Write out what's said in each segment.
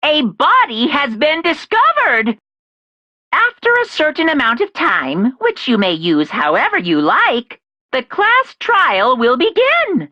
A body has been discovered! After a certain amount of time, which you may use however you like, the class trial will begin.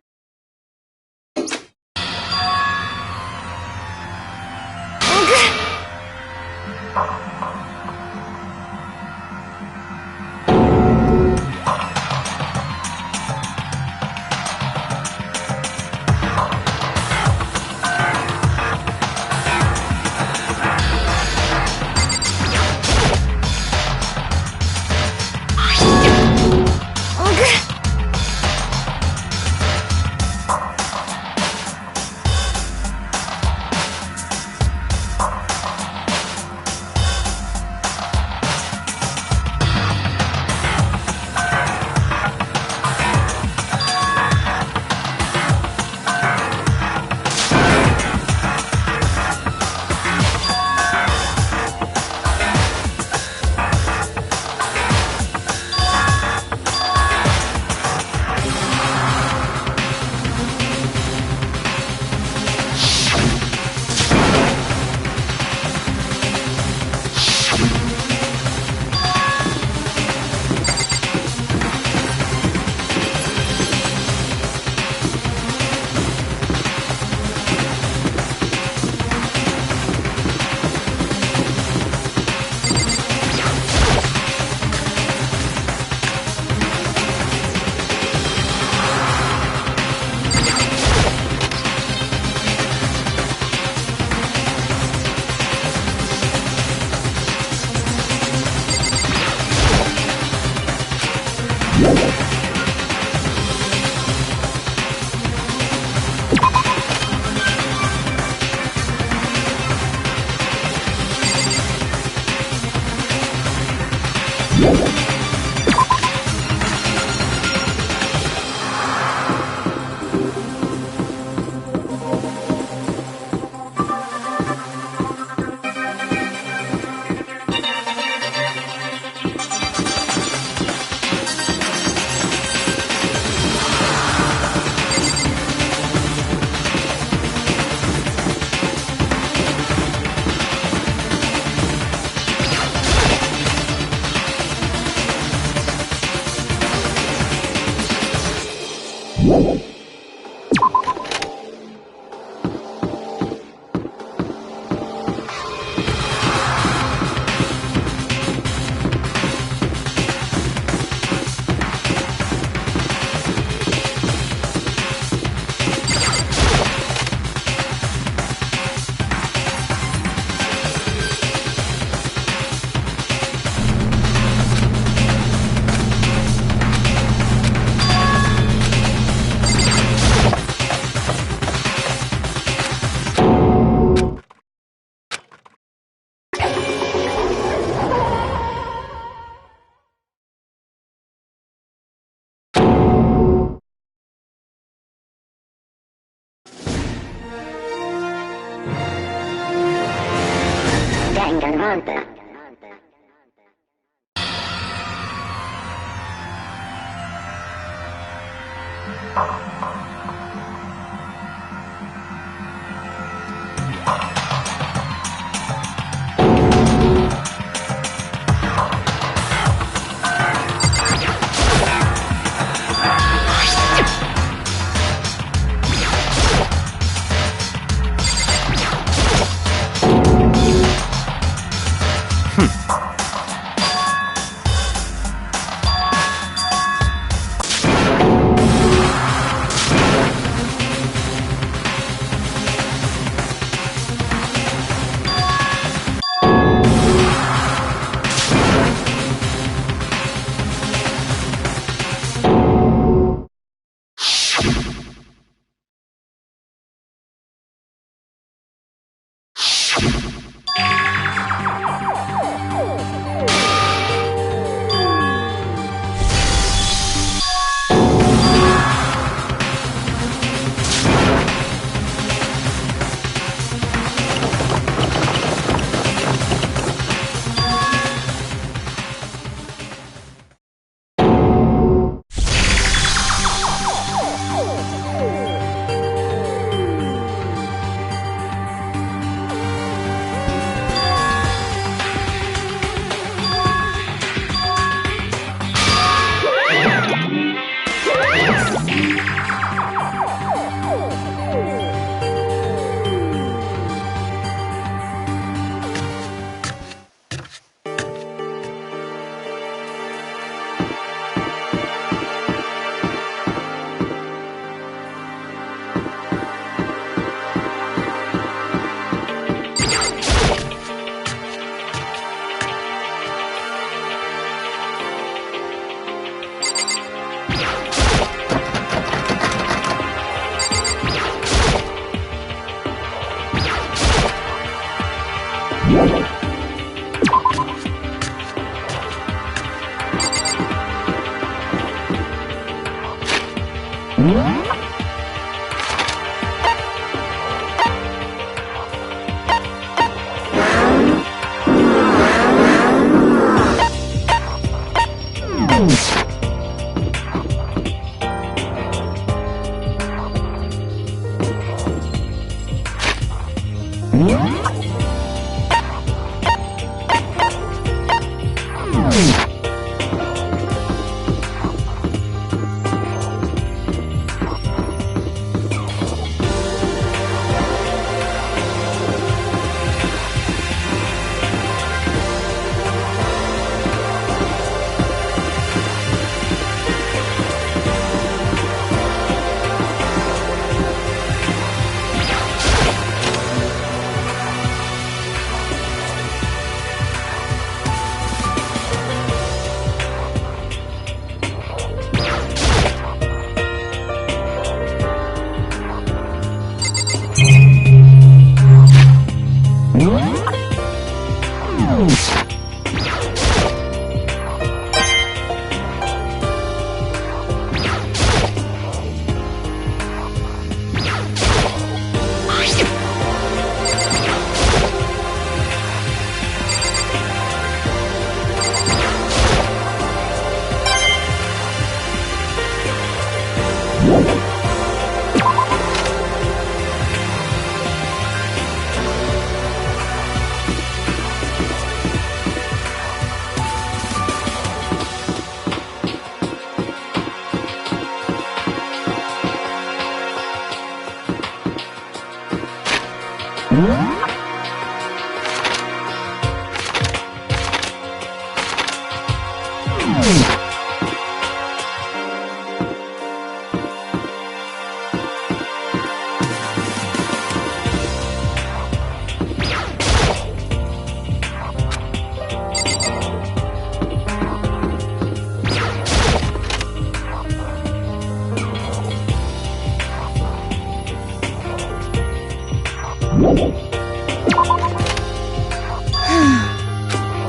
Danganronpa.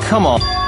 Come on.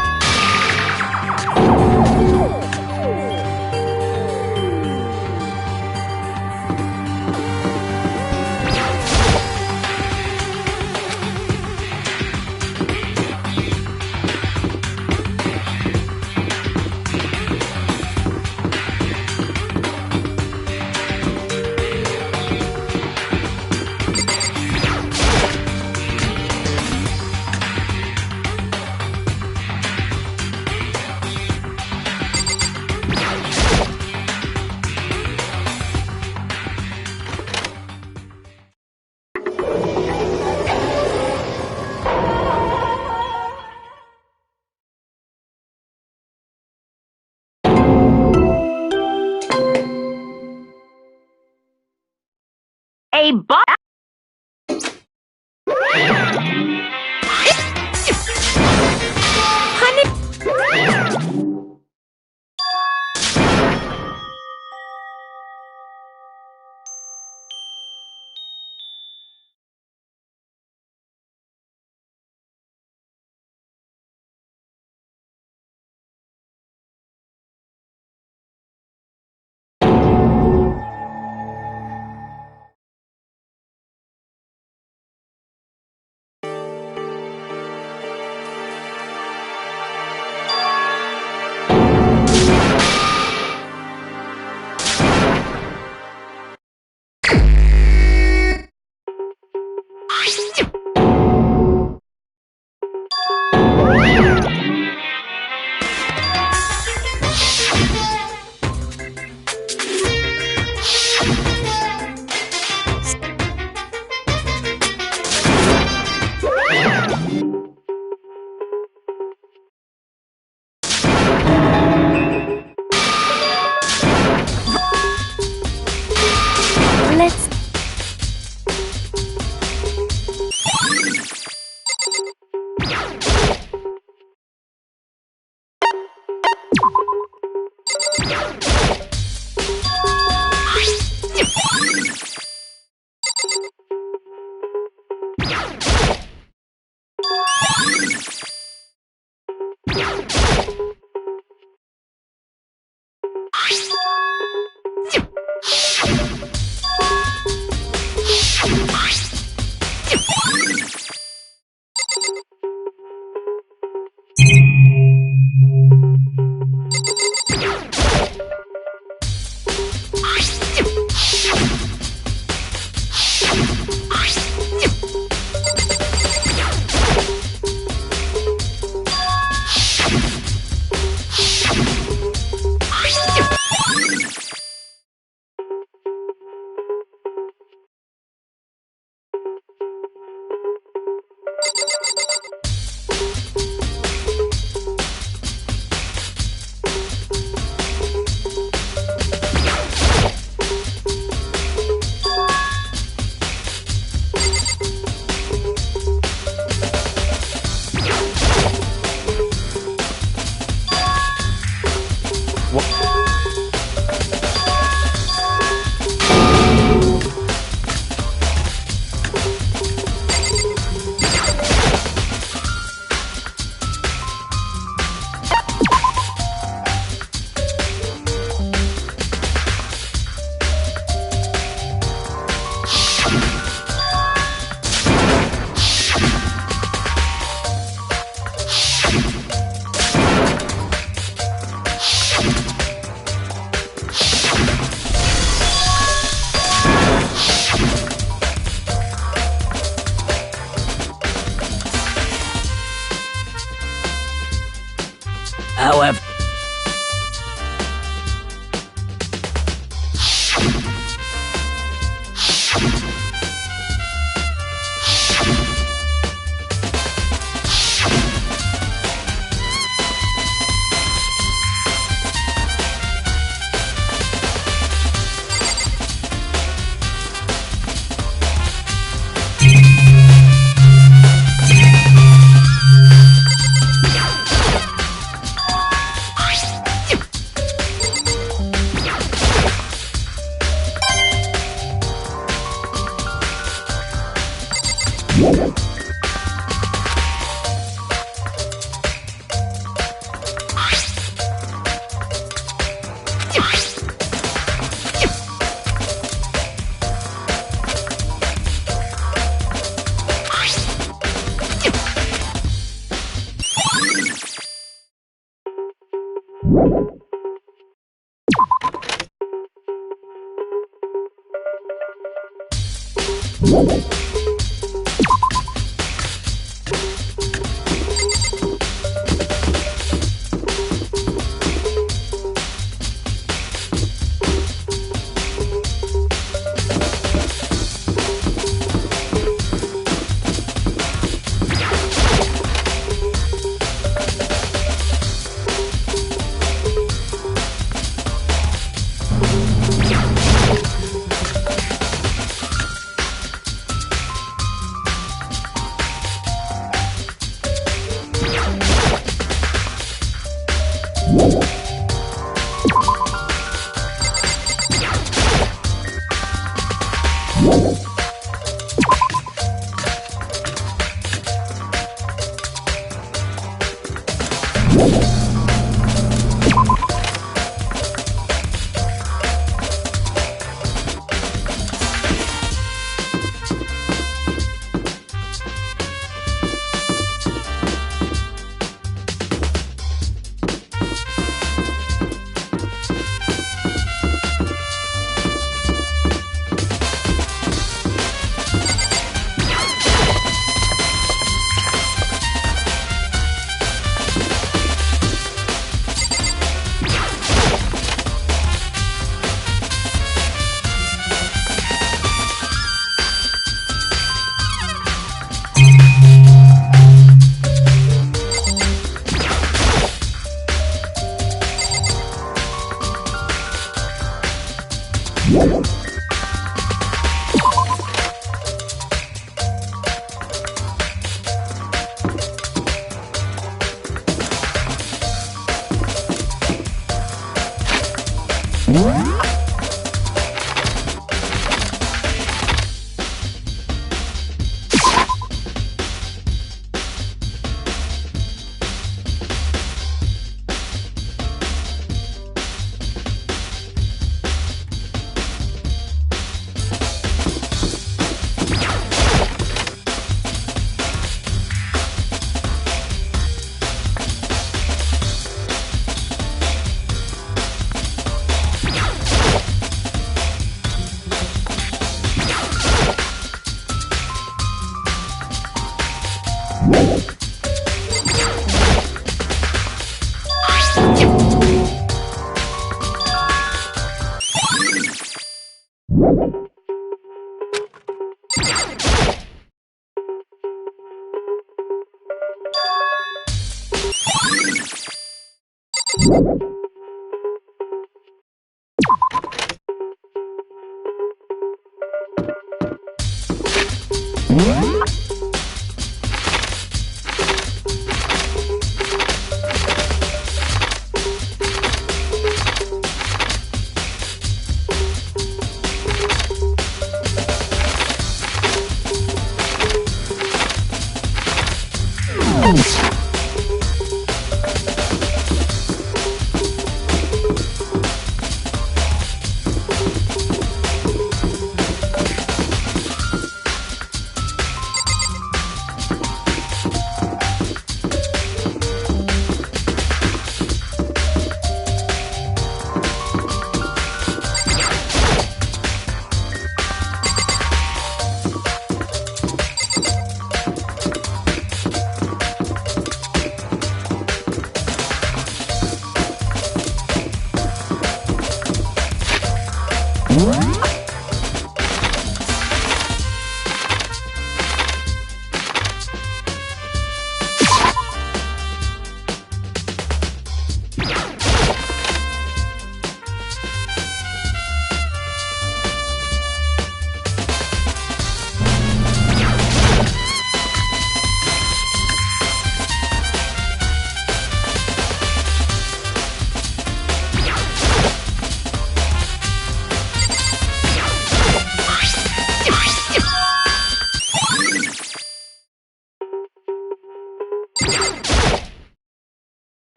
However,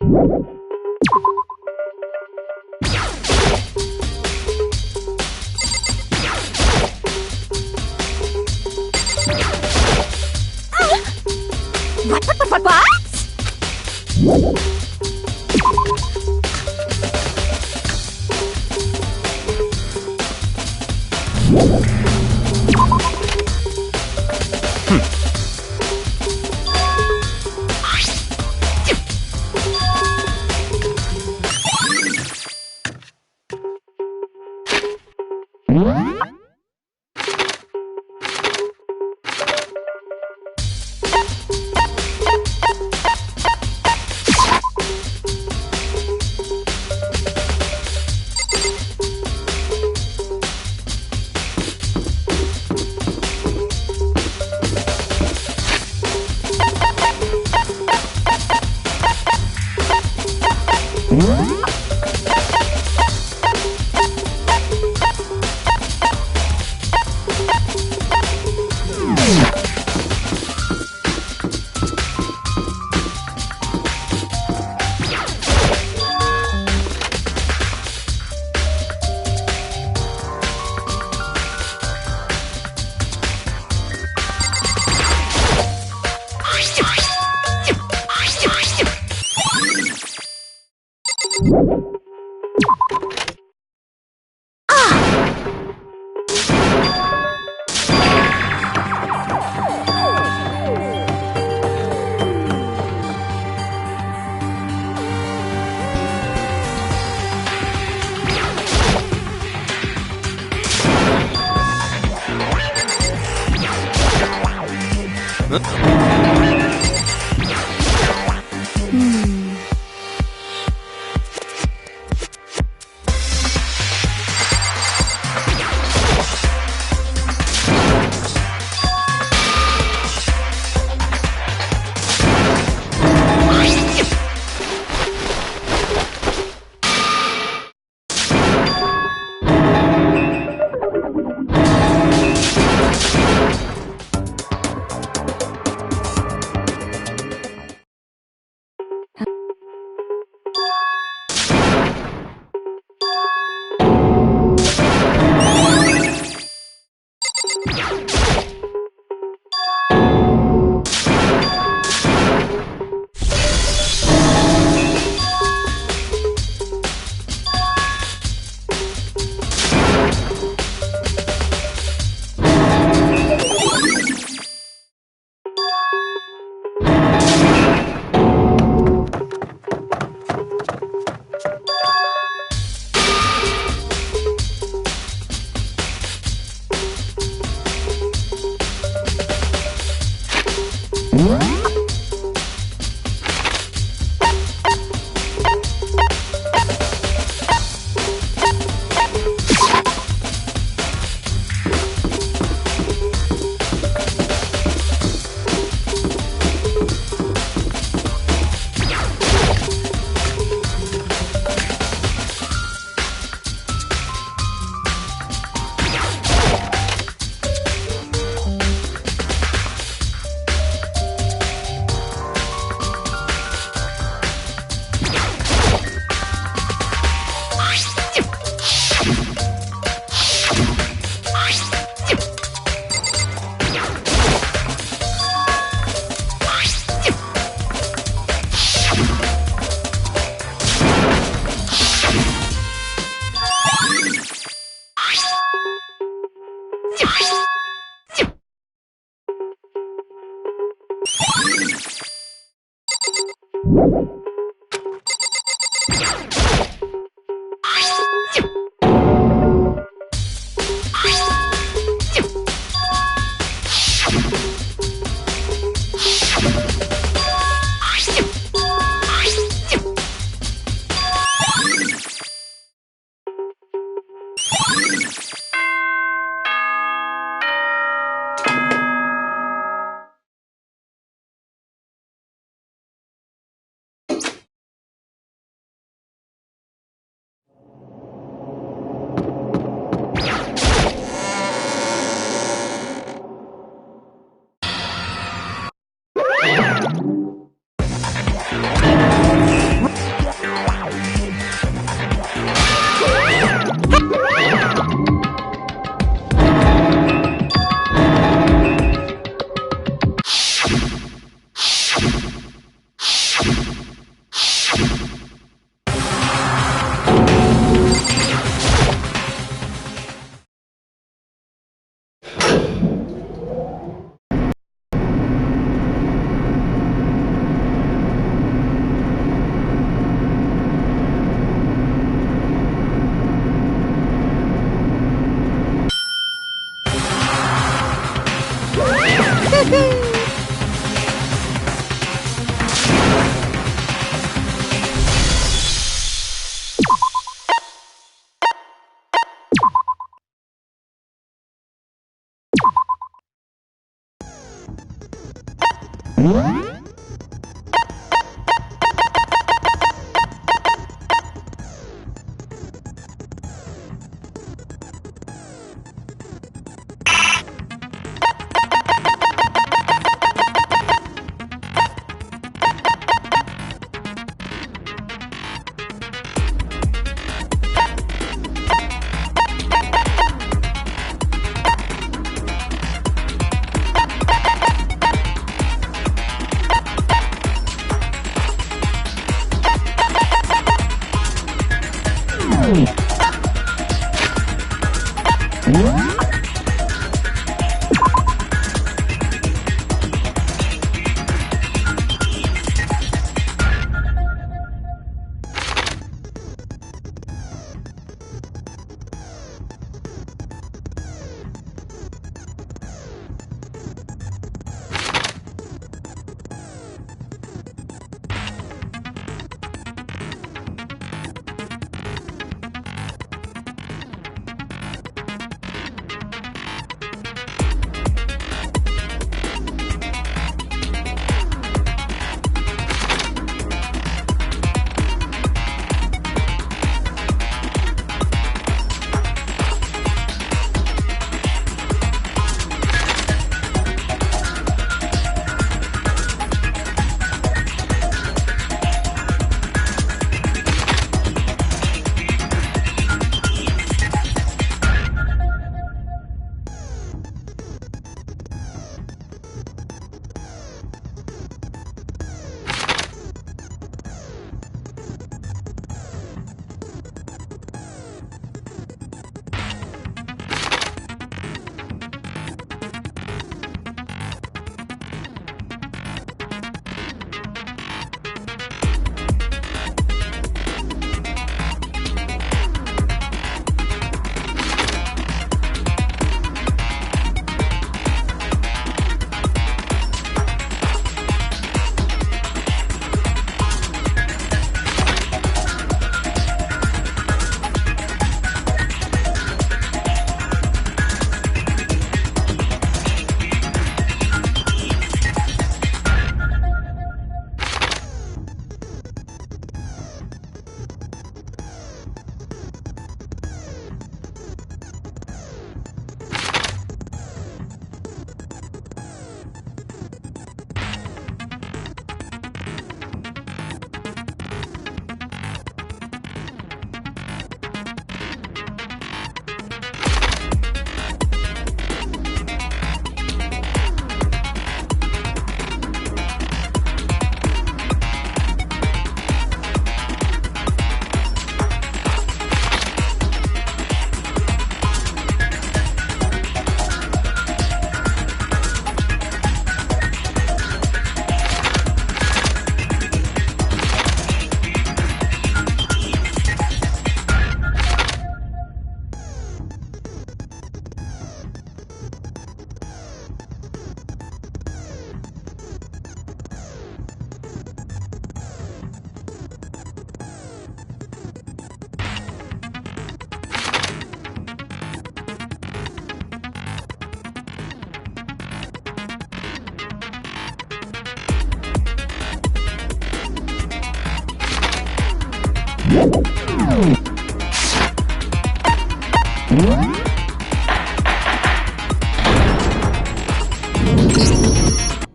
What?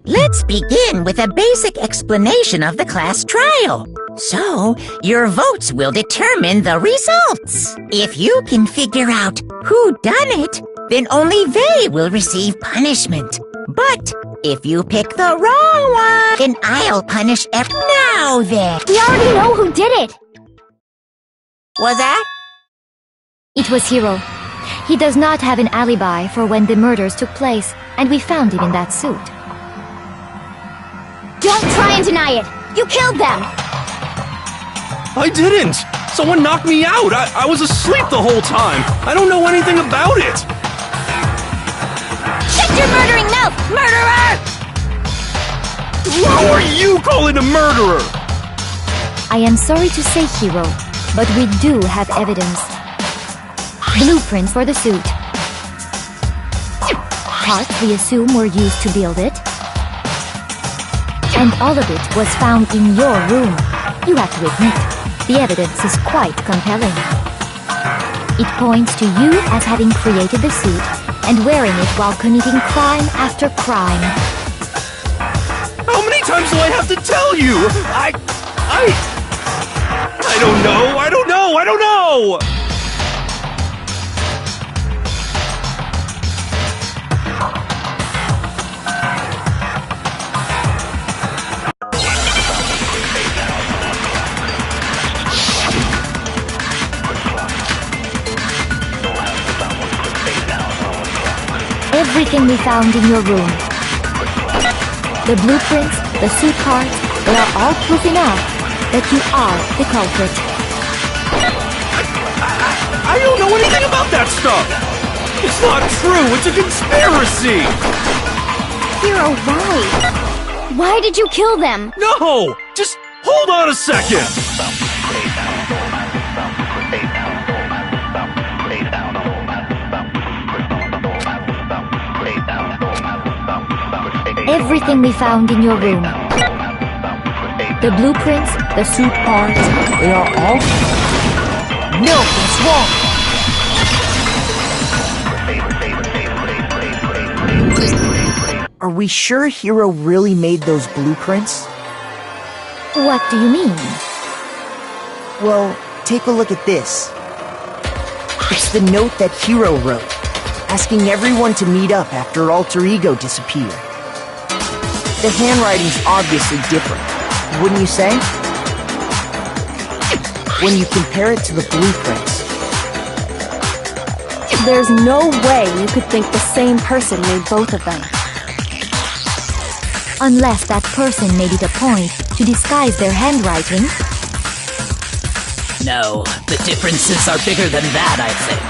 Let's begin with a basic explanation of the class trial. So, your votes will determine the results. If you can figure out who done it, then only they will receive punishment. But if you pick the wrong one, then I'll punish now then. We already know who did it. Was that? It was Hiro. He does not have an alibi for when the murders took place, and we found him in that suit. Don't try and deny it! You killed them! I didn't! Someone knocked me out! I was asleep the whole time! I don't know anything about it! Shut your murdering mouth, murderer! Who are you calling a murderer? I am sorry to say, Hiro, but we do have evidence. Blueprints for the suit. Parts we assume were used to build it. And all of it was found in your room. You have to admit, the evidence is quite compelling. It points to you as having created the suit and wearing it while committing crime after crime. How many times do I have to tell you? I don't know. I don't know. Everything we found in your room. The blueprints, the suit parts, they are all proof enough that you are the culprit. I don't know anything about that stuff. It's not true. It's a conspiracy. Hiro, why? Why did you kill them? No! Just hold on a second. Everything we found in your room. The blueprints, the suit parts, they are all... No, that's wrong! Are we sure Hiro really made those blueprints? What do you mean? Well, take a look at this. It's the note that Hiro wrote, asking everyone to meet up after Alter Ego disappeared. The handwriting's obviously different, wouldn't you say? When you compare it to the blueprints. There's no way you could think the same person made both of them. Unless that person made it a point to disguise their handwriting. No, the differences are bigger than that, I think.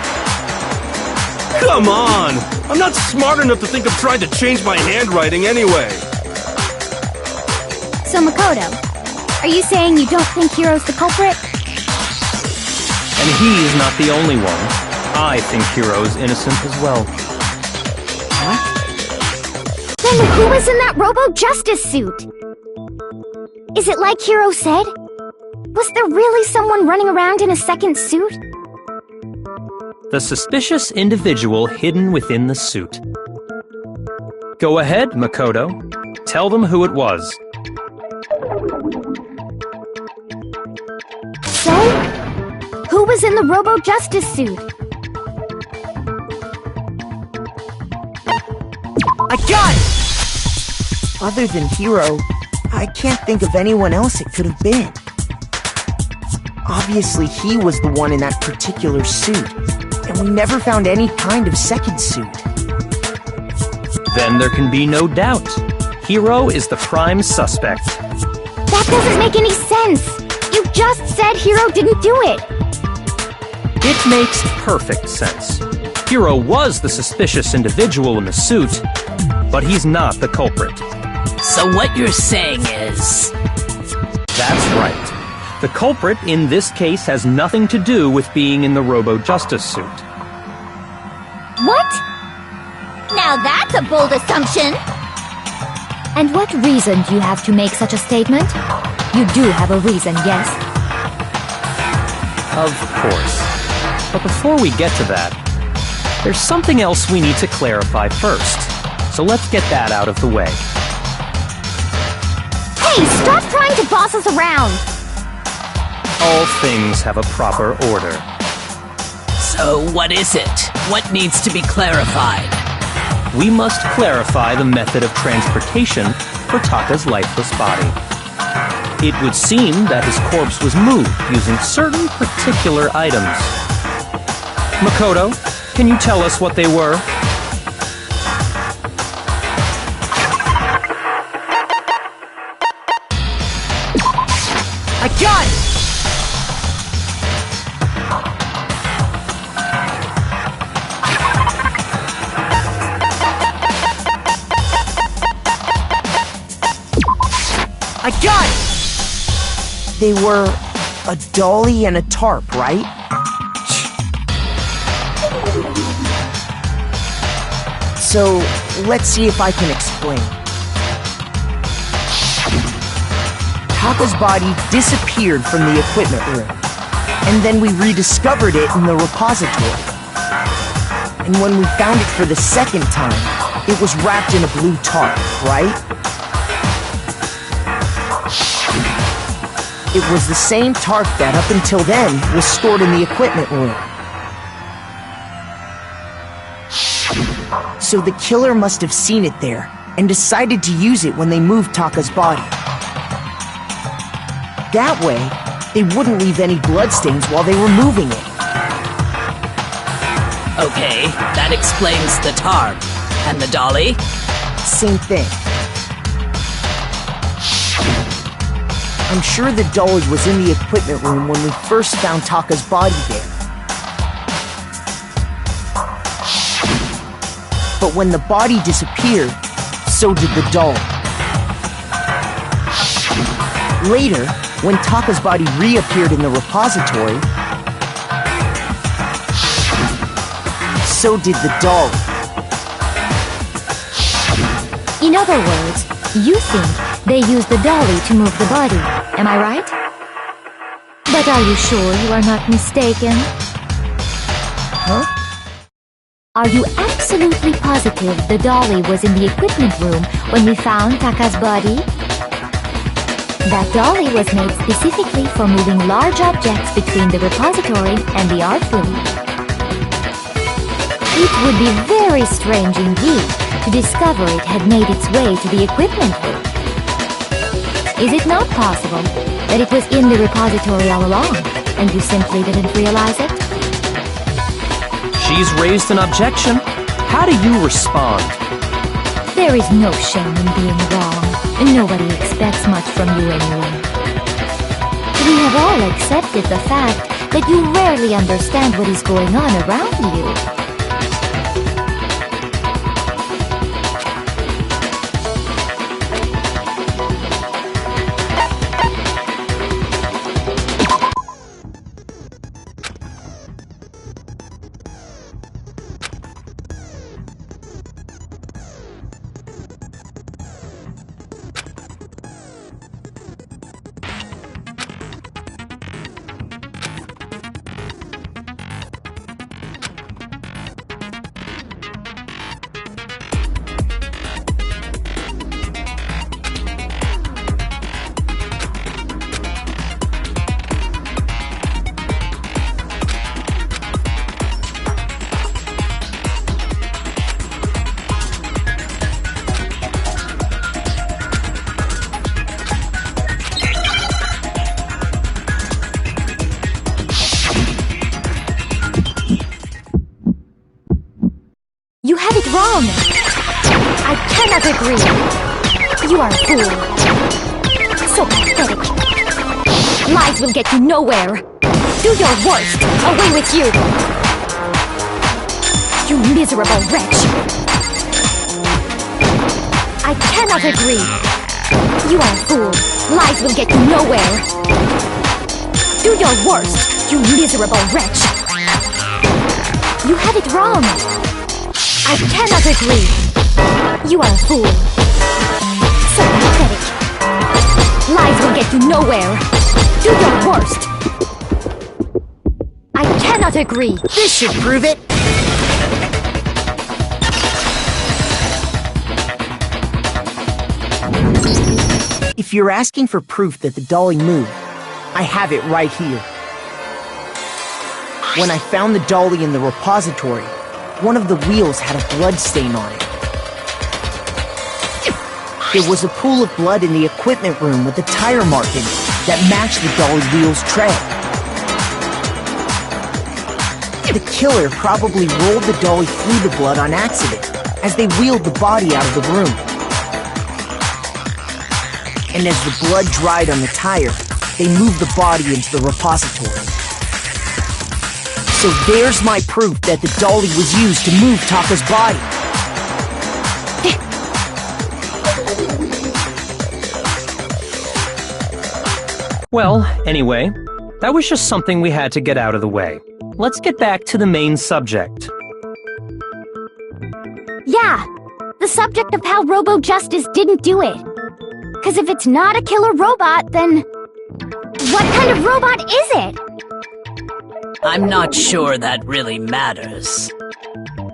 Come on! I'm not smart enough to think of trying to change my handwriting anyway. So Makoto, are you saying you don't think Hiro's the culprit? And he's not the only one. I think Hiro's innocent as well. Then who was in that Robo-Justice suit? Is it like Hiro said? Was there really someone running around in a second suit? The suspicious individual hidden within the suit. Go ahead, Makoto. Tell them who it was. So? Who was in the Robo-Justice suit? I got it! Other than Hiro, I can't think of anyone else it could have been. Obviously, he was the one in that particular suit, and we never found any kind of second suit. Then there can be no doubt. Hiro is the prime suspect. That doesn't make any sense! You just said Hiro didn't do it! It makes perfect sense. Hiro was the suspicious individual in the suit, but he's not the culprit. So what you're saying is... That's right. The culprit in this case has nothing to do with being in the Robo-Justice suit. What? Now that's a bold assumption! And what reason do you have to make such a statement? You do have a reason, yes? Of course. But before we get to that, there's something else we need to clarify first. So let's get that out of the way. Hey, stop trying to boss us around! All things have a proper order. So what is it? What needs to be clarified? We must clarify the method of transportation for Taka's lifeless body. It would seem that his corpse was moved using certain particular items. Makoto, can you tell us what they were? I got it! I got it! They were a dolly and a tarp, right? So, let's see if I can explain. Taka's body disappeared from the equipment room. And then we rediscovered it in the repository. And when we found it for the second time, it was wrapped in a blue tarp, right? It was the same tarp that, up until then, was stored in the equipment room. So the killer must have seen it there, and decided to use it when they moved Taka's body. That way, they wouldn't leave any bloodstains while they were moving it. Okay, that explains the tarp. And the dolly? Same thing. I'm sure the dolly was in the equipment room when we first found Taka's body there. But when the body disappeared, so did the dolly. Later, when Taka's body reappeared in the repository, so did the dolly. In other words, you think they used the dolly to move the body, am I right? But are you sure you are not mistaken? Huh? Are you absolutely positive the dolly was in the equipment room when we found Taka's body? That dolly was made specifically for moving large objects between the repository and the art room. It would be very strange indeed to discover it had made its way to the equipment room. Is it not possible that it was in the repository all along, and you simply didn't realize it? She's raised an objection. How do you respond? There is no shame in being wrong, and nobody expects much from you anyway. We have all accepted the fact that you rarely understand what is going on around you. You have it wrong! I cannot agree! You are a fool! So pathetic! Lies will get you nowhere! Do your worst! Away with you! You miserable wretch! I cannot agree! You are a fool! Lies will get you nowhere! Do your worst, you miserable wretch! You have it wrong! I cannot agree! You are a fool! So pathetic! Lies will get you nowhere! Do your worst! I cannot agree! This should prove it! If you're asking for proof that the dolly moved, I have it right here. When I found the dolly in the repository, one of the wheels had a blood stain on it. There was a pool of blood in the equipment room with a tire mark in it that matched the dolly wheel's tread. The killer probably rolled the dolly through the blood on accident as they wheeled the body out of the room. And as the blood dried on the tire, they moved the body into the repository. So there's my proof that the dolly was used to move Taka's body. Well, anyway, that was just something we had to get out of the way. Let's get back to the main subject. Yeah, the subject of how Robo Justice didn't do it. 'Cause if it's not a killer robot, then... what kind of robot is it? I'm not sure that really matters.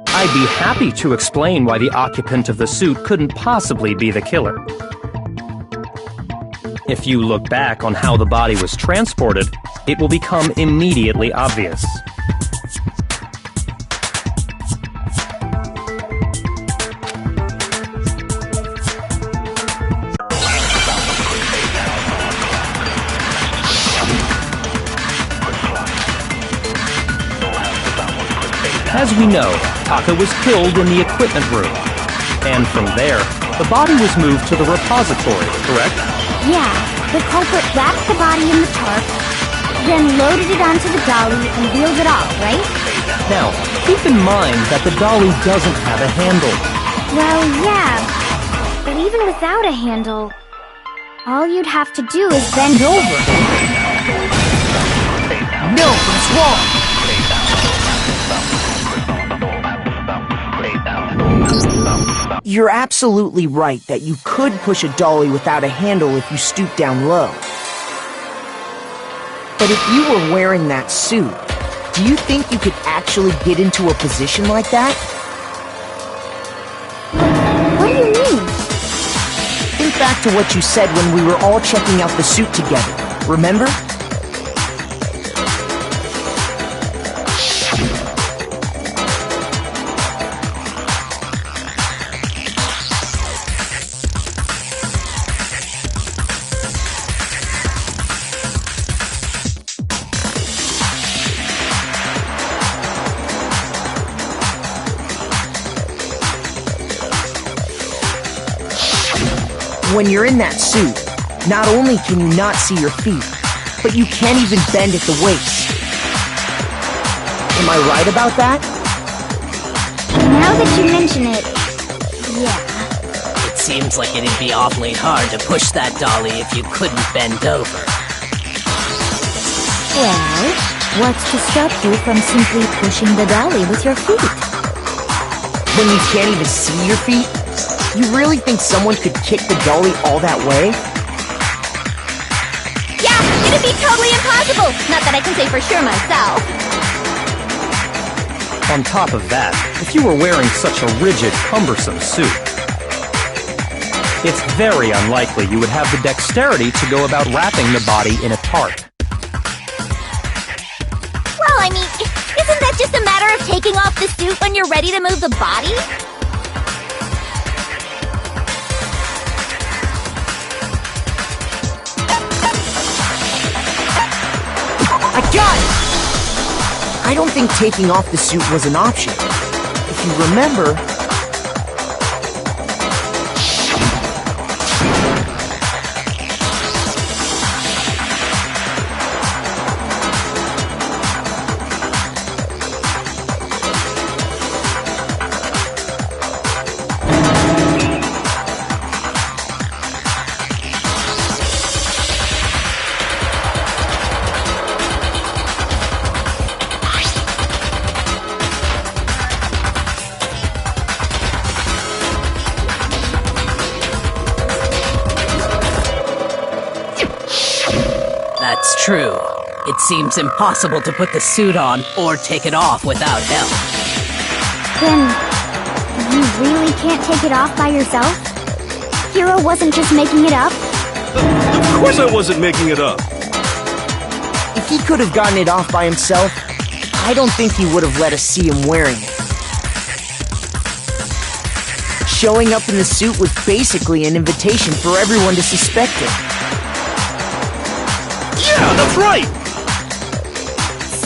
I'd be happy to explain why the occupant of the suit couldn't possibly be the killer. If you look back on how the body was transported, it will become immediately obvious. As we know, Taka was killed in the equipment room. And from there, the body was moved to the repository, correct? Yeah, the culprit wrapped the body in the tarp, then loaded it onto the dolly and wheeled it off, right? Now, keep in mind that the dolly doesn't have a handle. Well, yeah, but even without a handle, all you'd have to do is bend over. No, that's wrong! You're absolutely right that you could push a dolly without a handle if you stoop down low. But if you were wearing that suit, do you think you could actually get into a position like that? What do you mean? Think back to what you said when we were all checking out the suit together, remember? When you're in that suit, not only can you not see your feet, but you can't even bend at the waist. Am I right about that? Now that you mention it, yeah. It seems like it'd be awfully hard to push that dolly if you couldn't bend over. Well, what's to stop you from simply pushing the dolly with your feet? When you can't even see your feet? You really think someone could kick the dolly all that way? Yeah, it'd be totally impossible! Not that I can say for sure myself. On top of that, if you were wearing such a rigid, cumbersome suit, it's very unlikely you would have the dexterity to go about wrapping the body in a tarp. Well, I mean, isn't that just a matter of taking off the suit when you're ready to move the body? I got it! I don't think taking off the suit was an option. If you remember... That's true. It seems impossible to put the suit on or take it off without help. Then, you really can't take it off by yourself? Hiro wasn't just making it up? Of course I wasn't making it up. If he could have gotten it off by himself, I don't think he would have let us see him wearing it. Showing up in the suit was basically an invitation for everyone to suspect it. Yeah, that's right!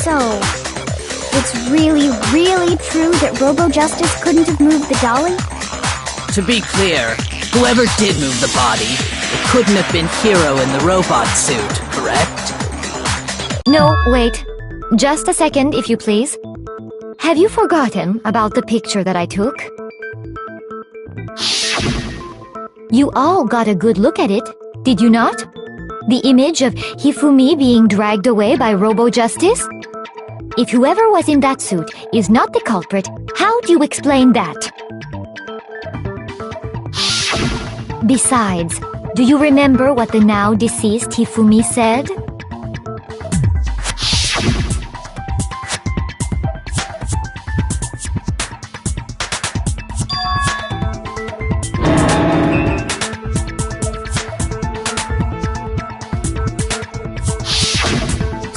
So, it's really, really true that Robo-Justice couldn't have moved the dolly? To be clear, whoever did move the body, it couldn't have been Hiro in the robot suit, correct? No, wait. Just a second, if you please. Have you forgotten about the picture that I took? You all got a good look at it, did you not? The image of Hifumi being dragged away by Robo-Justice? If whoever was in that suit is not the culprit, how do you explain that? Besides, Do you remember what the now deceased Hifumi said?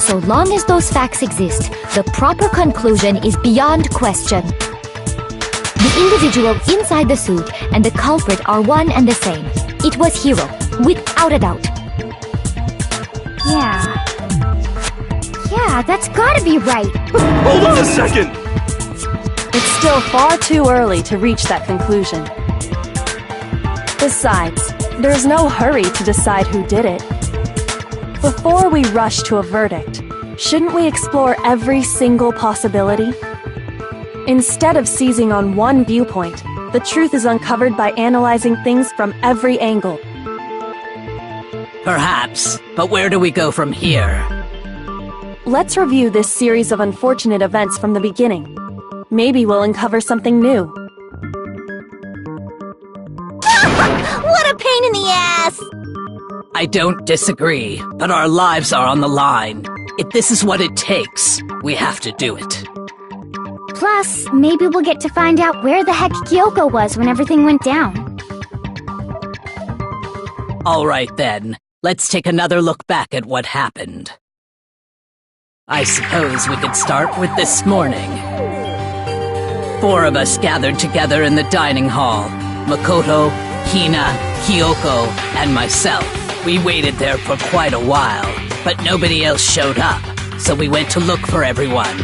So long as those facts exist, the proper conclusion is beyond question. The individual inside the suit and the culprit are one and the same. It was Hiro, without a doubt. Yeah, that's gotta be right. Hold on a second! It's still far too early to reach that conclusion. Besides, there's no hurry to decide who did it. Before we rush to a verdict, shouldn't we explore every single possibility? Instead of seizing on one viewpoint, the truth is uncovered by analyzing things from every angle. Perhaps, but where do we go from here? Let's review this series of unfortunate events from the beginning. Maybe we'll uncover something new. What a pain in the ass! I don't disagree, but our lives are on the line. If this is what it takes, we have to do it. Plus, maybe we'll get to find out where the heck Kyoko was when everything went down. All right then, let's take another look back at what happened. I suppose we could start with this morning. 4 of us gathered together in the dining hall. Makoto, Hina, Kyoko, and myself. We waited there for quite a while, but nobody else showed up, so we went to look for everyone.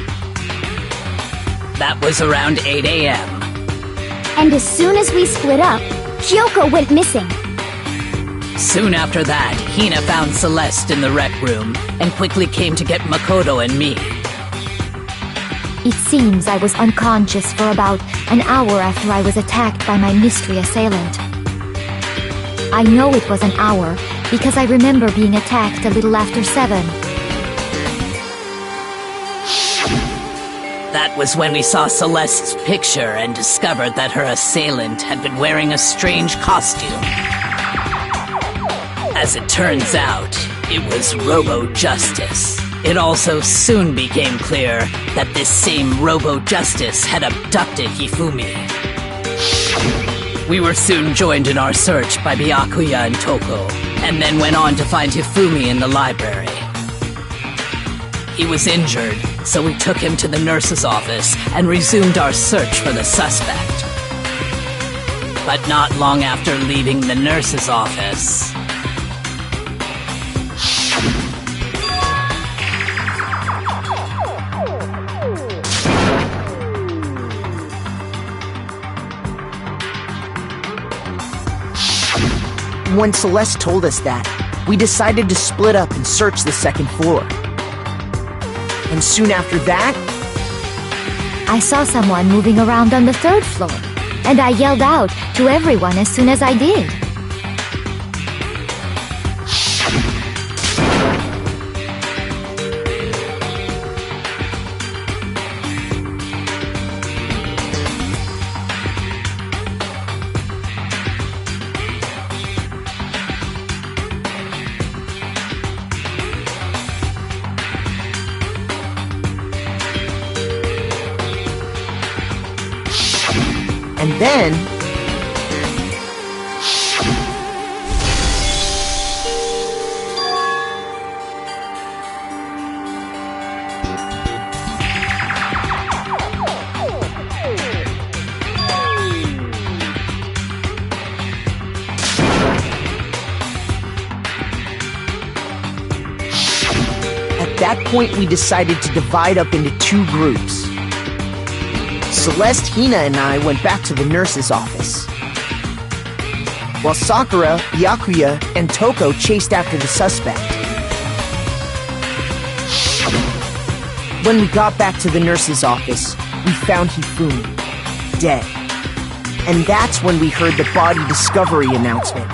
That was around 8 a.m. And as soon as we split up, Kyoko went missing. Soon after that, Hina found Celeste in the rec room and quickly came to get Makoto and me. It seems I was unconscious for about an hour after I was attacked by my mystery assailant. I know it was an hour because I remember being attacked a little after 7. That was when we saw Celeste's picture and discovered that her assailant had been wearing a strange costume. As it turns out, it was Robo-Justice. It also soon became clear that this same Robo-Justice had abducted Hifumi. We were soon joined in our search by Byakuya and Toko, and then went on to find Hifumi in the library. He was injured, so we took him to the nurse's office and resumed our search for the suspect. But not long after leaving the nurse's office... When Celeste told us that, we decided to split up and search the second floor. And soon after that, I saw someone moving around on the 3rd floor, and I yelled out to everyone as soon as I did. and then... At that point, we decided to divide up into 2 groups. Celeste, Hina, and I went back to the nurse's office, while Sakura, Byakuya, and Toko chased after the suspect. When we got back to the nurse's office, we found Hifumi, dead. And that's when we heard the body discovery announcement.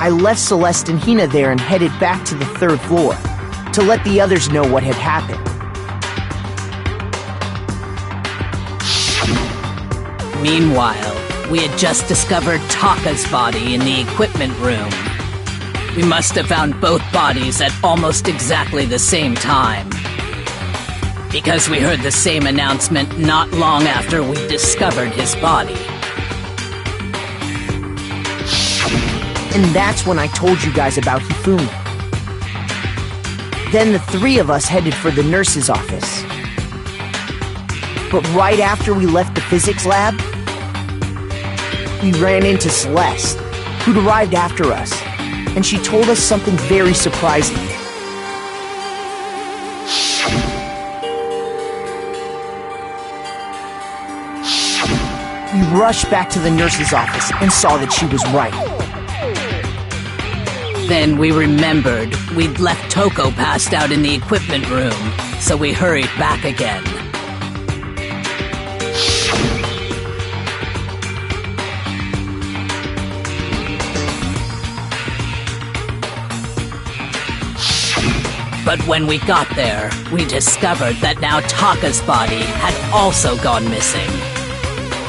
I left Celeste and Hina there and headed back to the 3rd floor to let the others know what had happened. Meanwhile, We had just discovered Taka's body in the equipment room. We must have found both bodies at almost exactly the same time. Because we heard the same announcement not long after we discovered his body. And that's when I told you guys about Hifumi. Then the three of us headed for the nurse's office. But right after we left the physics lab, we ran into Celeste, who'd arrived after us, and she told us something very surprising. We rushed back to the nurse's office and saw that she was right. Then we remembered we'd left Toko passed out in the equipment room, so we hurried back again. But when we got there, we discovered that now Taka's body had also gone missing.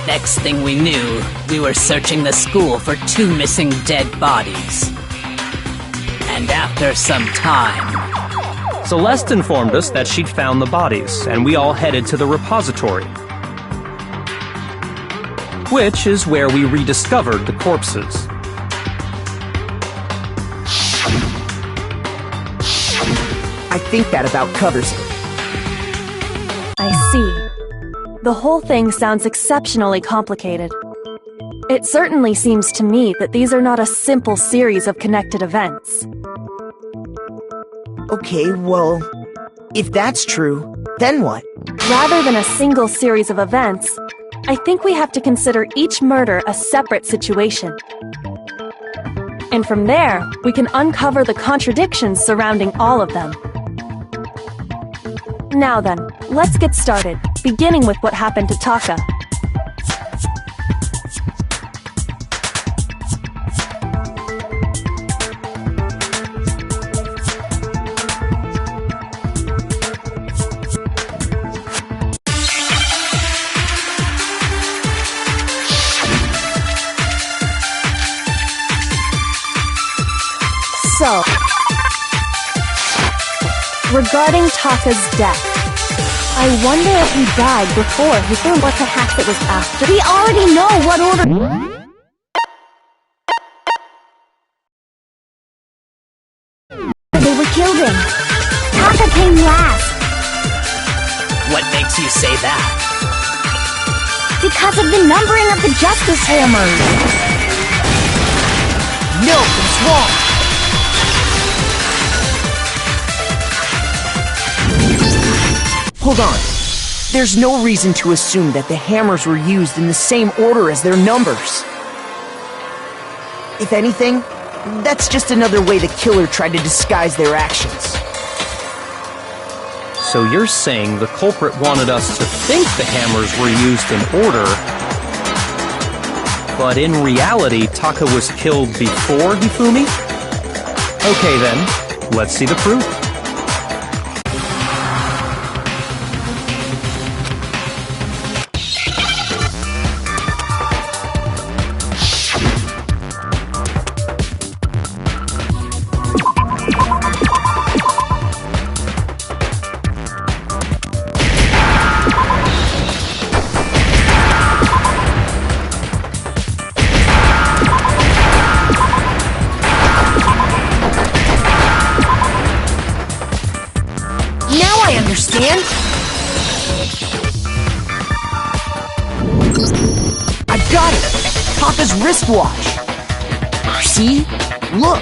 Next thing we knew, we were searching the school for 2 missing dead bodies. And after some time... Celeste informed us that she'd found the bodies, and we all headed to the repository. Which is where we rediscovered the corpses. I think that about covers it. I see. The whole thing sounds exceptionally complicated. It certainly seems to me that these are not a simple series of connected events. Okay, well, if that's true, then what? Rather than a single series of events, I think we have to consider each murder a separate situation. And from there, we can uncover the contradictions surrounding all of them. Now then, let's get started, beginning with what happened to Taka. So, regarding Taka's death, I wonder if he died before he threw, or perhaps it was after. We already know what order... they were killed in. Taka came last. What makes you say that? Because of the numbering of the Justice Hammers. No, it's wrong. Hold on. There's no reason to assume that the hammers were used in the same order as their numbers. If anything, that's just another way the killer tried to disguise their actions. So you're saying the culprit wanted us to think the hammers were used in order, but in reality, Taka was killed before Hifumi? Okay then, let's see the proof. Understand? I got it! Taka's wristwatch! See? Look!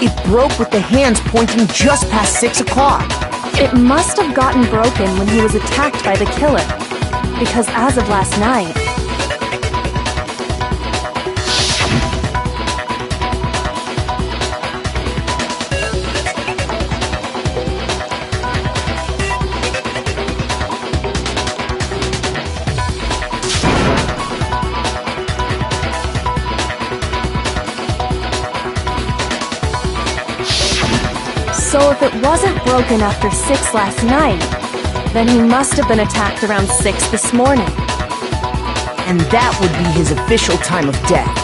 It broke with the hands pointing just past 6 o'clock. It must have gotten broken when he was attacked by the killer, because as of last night... So if it wasn't broken after 6 last night, then he must have been attacked around 6 this morning. And that would be his official time of death.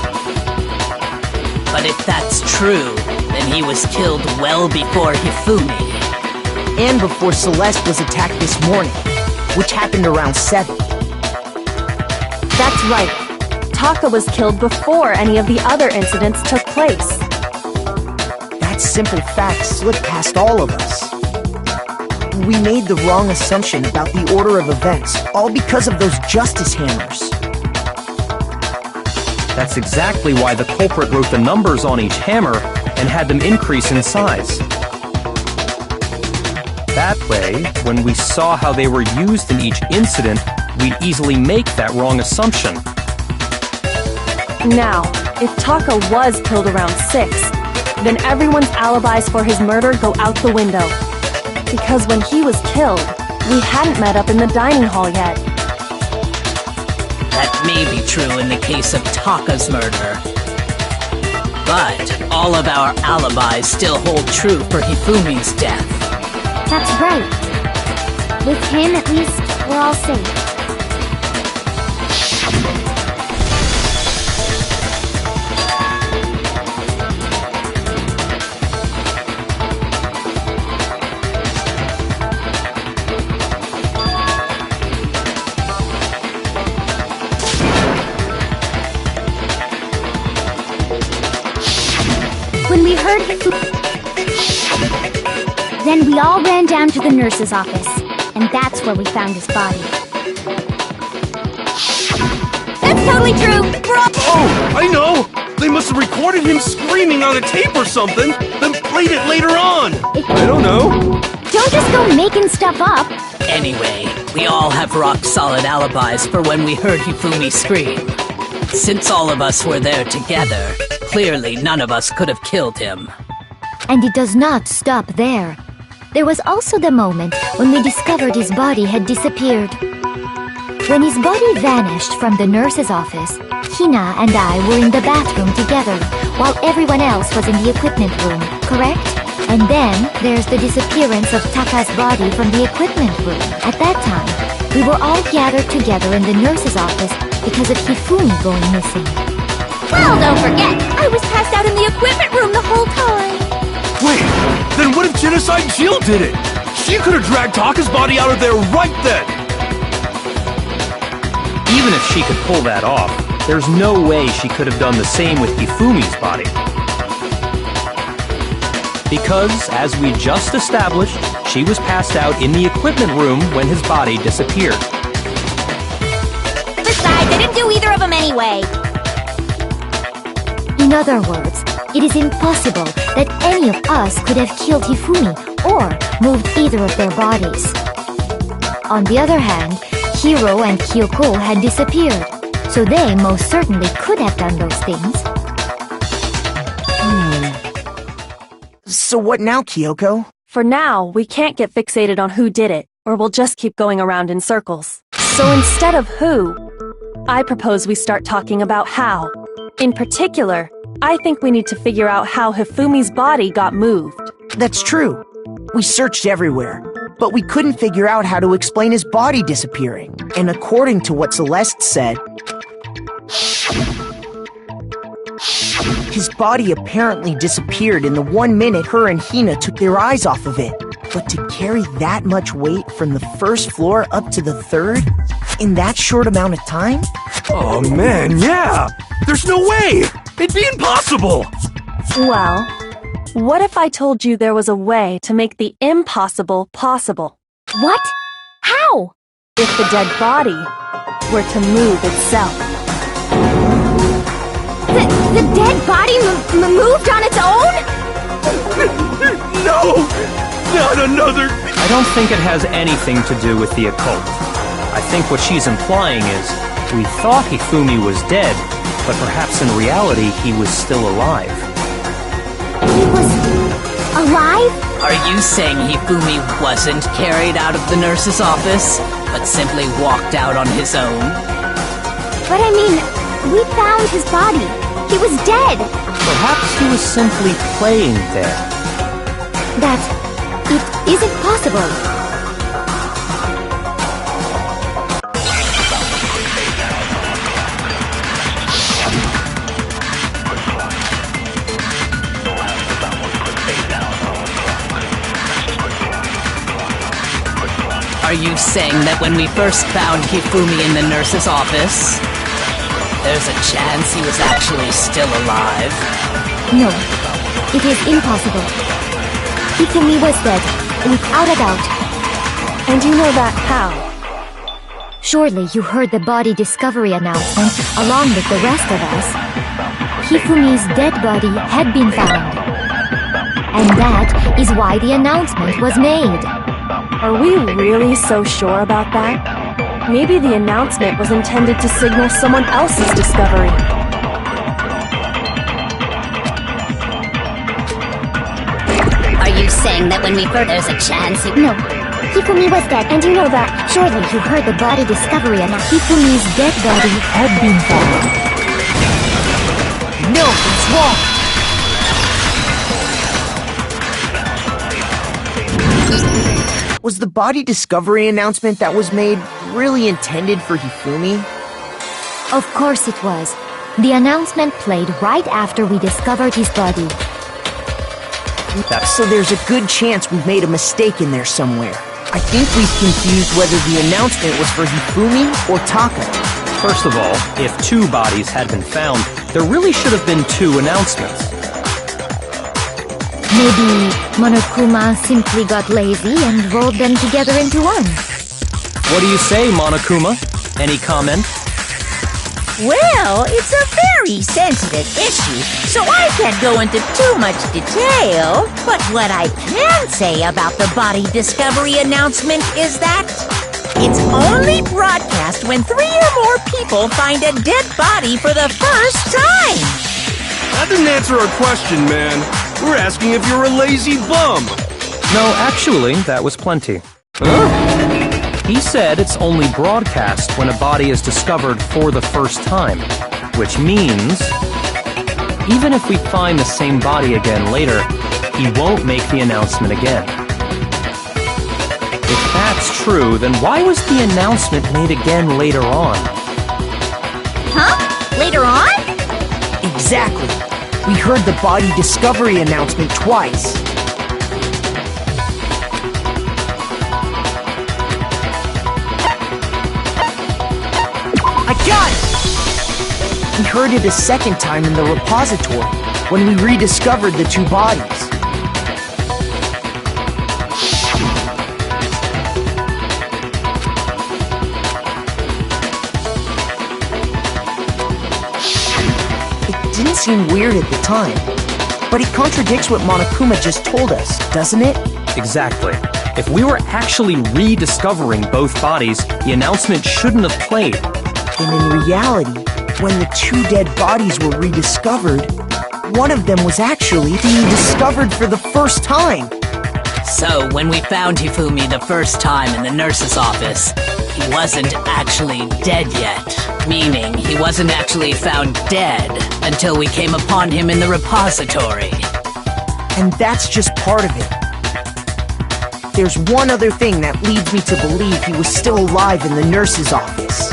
But if that's true, then he was killed well before Hifumi. And before Celeste was attacked this morning, which happened around 7. That's right. Taka was killed before any of the other incidents took place. That simple fact slipped past all of us. We made the wrong assumption about the order of events, all because of those justice hammers. That's exactly why the culprit wrote the numbers on each hammer and had them increase in size. That way, when we saw how they were used in each incident, we'd easily make that wrong assumption. Now, if Taka was killed around 6, then everyone's alibis for his murder go out the window. Because when he was killed, we hadn't met up in the dining hall yet. That may be true in the case of Taka's murder. But all of our alibis still hold true for Hifumi's death. That's right. With him, at least, we're all safe. When we heard then we all ran down to the nurse's office, and that's where we found his body. That's totally true! Oh, I know! They must have recorded him screaming on a tape or something, then played it later on! I don't know. Don't just go making stuff up! Anyway, we all have rock-solid alibis for when we heard Hifumi scream. Since all of us were there together, clearly none of us could have killed him. And it does not stop there. There was also the moment when we discovered his body had disappeared. When his body vanished from the nurse's office, Hina and I were in the bathroom together, while everyone else was in the equipment room, correct? And then there's the disappearance of Taka's body from the equipment room. At that time, we were all gathered together in the nurse's office because of Hifumi going missing. Well, don't forget, I was passed out in the equipment room the whole time! Wait, then what if Genocide Jill did it? She could have dragged Taka's body out of there right then! Even if she could pull that off, there's no way she could have done the same with Hifumi's body. Because, as we just established, she was passed out in the equipment room when his body disappeared. Besides, I didn't do either of them anyway! In other words, it is impossible that any of us could have killed Hifumi or moved either of their bodies. On the other hand, Hiro and Kyoko had disappeared, so they most certainly could have done those things. So what now, Kyoko? For now, we can't get fixated on who did it, or we'll just keep going around in circles. So instead of who, I propose we start talking about how. In particular, I think we need to figure out how Hifumi's body got moved. That's true. We searched everywhere, but we couldn't figure out how to explain his body disappearing. And according to what Celeste said, his body apparently disappeared in the 1 minute her and Hina took their eyes off of it. But to carry that much weight from the first floor up to the 3rd in that short amount of time? Oh man, yeah! There's no way! It'd be impossible! Well, what if I told you there was a way to make the impossible possible? What? How? If the dead body were to move itself. The dead body moved on its own? No! Not another... I don't think it has anything to do with the occult. I think what she's implying is, we thought Hifumi was dead, but perhaps in reality he was still alive. He was alive? Are you saying Hifumi wasn't carried out of the nurse's office, but simply walked out on his own? But I mean, we found his body. He was dead. Perhaps he was simply playing there. It isn't possible. Are you saying that when we first found Hifumi in the nurse's office, there's a chance he was actually still alive? No, it is impossible. Hifumi was dead, without a doubt. And you know that how? Surely you heard the body discovery announcement along with the rest of us. Hifumi's dead body had been found. And that is why the announcement was made. Are we really so sure about that? Maybe the announcement was intended to signal someone else's discovery. Are you saying that when we first there's a chance he... No, Hifumi was dead, and you know that. Surely you heard the body discovery announcement. Hifumi's dead body had been found. No, it's wrong! Was the body discovery announcement that was made really intended for Hifumi? Of course it was. The announcement played right after we discovered his body. So there's a good chance we've made a mistake in there somewhere. I think we've confused whether the announcement was for Hifumi or Taka. First of all, if 2 bodies had been found, there really should have been 2 announcements. Maybe Monokuma simply got lazy and rolled them together into one. What do you say, Monokuma? Any comment? Well, it's a very sensitive issue, so I can't go into too much detail. But what I can say about the body discovery announcement is that it's only broadcast when 3 or more people find a dead body for the first time. That didn't answer our question, man. We're asking if you're a lazy bum. No, actually, that was plenty. He said it's only broadcast when a body is discovered for the first time, which means even if we find the same body again later, he won't make the announcement again. If that's true, then why was the announcement made again later on? Huh? Later on? Exactly. We heard the body discovery announcement twice. I got it! We heard it a second time in the repository, when we rediscovered the 2 bodies. It didn't seem weird at the time, but it contradicts what Monokuma just told us, doesn't it? Exactly. If we were actually rediscovering both bodies, the announcement shouldn't have played. And in reality, when the 2 dead bodies were rediscovered, one of them was actually being discovered for the first time. So, when we found Hifumi the first time in the nurse's office, he wasn't actually dead yet. Meaning, he wasn't actually found dead until we came upon him in the repository. And that's just part of it. There's one other thing that leads me to believe he was still alive in the nurse's office.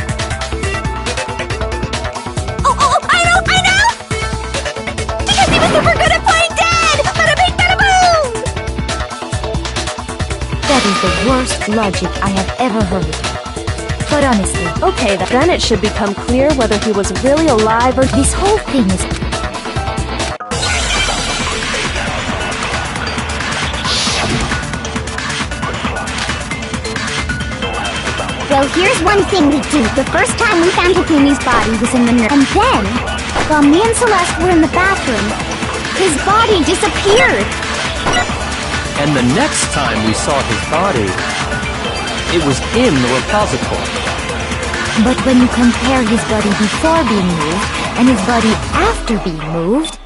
Oh, I know! Because he was super good at playing dead! Bada bing, bada boom! That is the worst logic I have ever heard. But honestly, Okay, then it should become clear whether he was really alive or... this whole thing is... Well, here's one thing we do. The first time we found Hifumi's body was in the nurse. And then, while me and Celeste were in the bathroom, his body disappeared. And the next time we saw his body, it was in the repository. But when you compare his body before being moved and his body after being moved,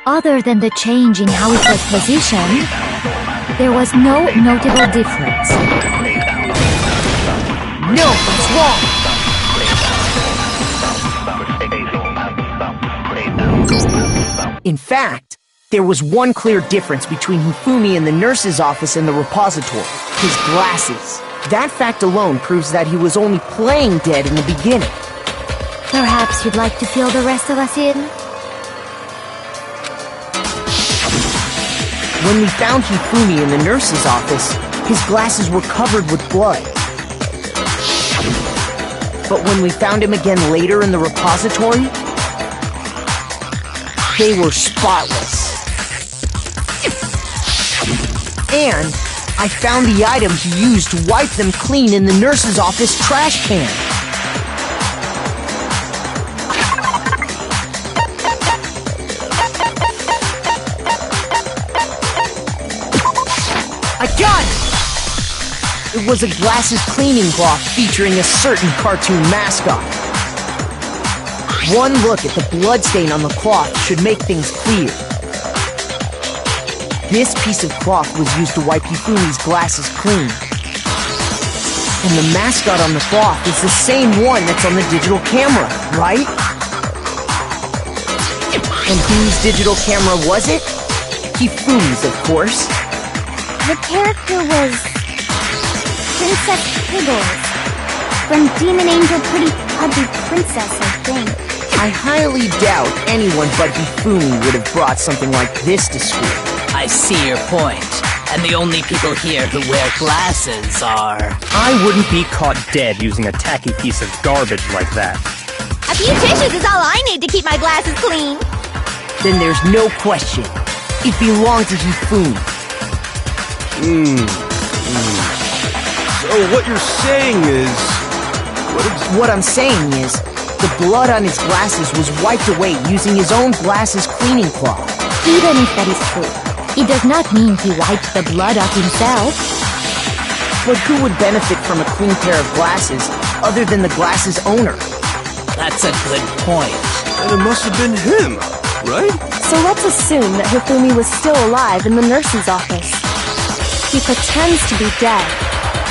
other than the change in how it was positioned, there was no notable difference. No, that's wrong! In fact, there was one clear difference between Hifumi in the nurse's office and the repository. His glasses. That fact alone proves that he was only playing dead in the beginning. Perhaps you'd like to fill the rest of us in? When we found Hifumi in the nurse's office, his glasses were covered with blood. But when we found him again later in the repository, they were spotless. And I found the item he used to wipe them clean in the nurse's office trash can. I got it! It was a glasses cleaning cloth featuring a certain cartoon mascot. One look at the bloodstain on the cloth should make things clear. This piece of cloth was used to wipe Hifumi's glasses clean. And the mascot on the cloth is the same one that's on the digital camera, right? And whose digital camera was it? Hifumi's, of course. The character was Princess Piggles from Demon Angel Pretty Pudgy Princess, I think. I highly doubt anyone but Hifumi would have brought something like this to school. I see your point. And the only people here who wear glasses are... I wouldn't be caught dead using a tacky piece of garbage like that. A few tissues is all I need to keep my glasses clean. Then there's no question. It belonged to Hifumi. So what you're saying is... What I'm saying is, the blood on his glasses was wiped away using his own glasses cleaning cloth. Even if that is true, it does not mean he wiped the blood off himself. But who would benefit from a clean pair of glasses other than the glasses owner? That's a good point. And it must have been him, right? So let's assume that Hifumi was still alive in the nurse's office. He pretends to be dead.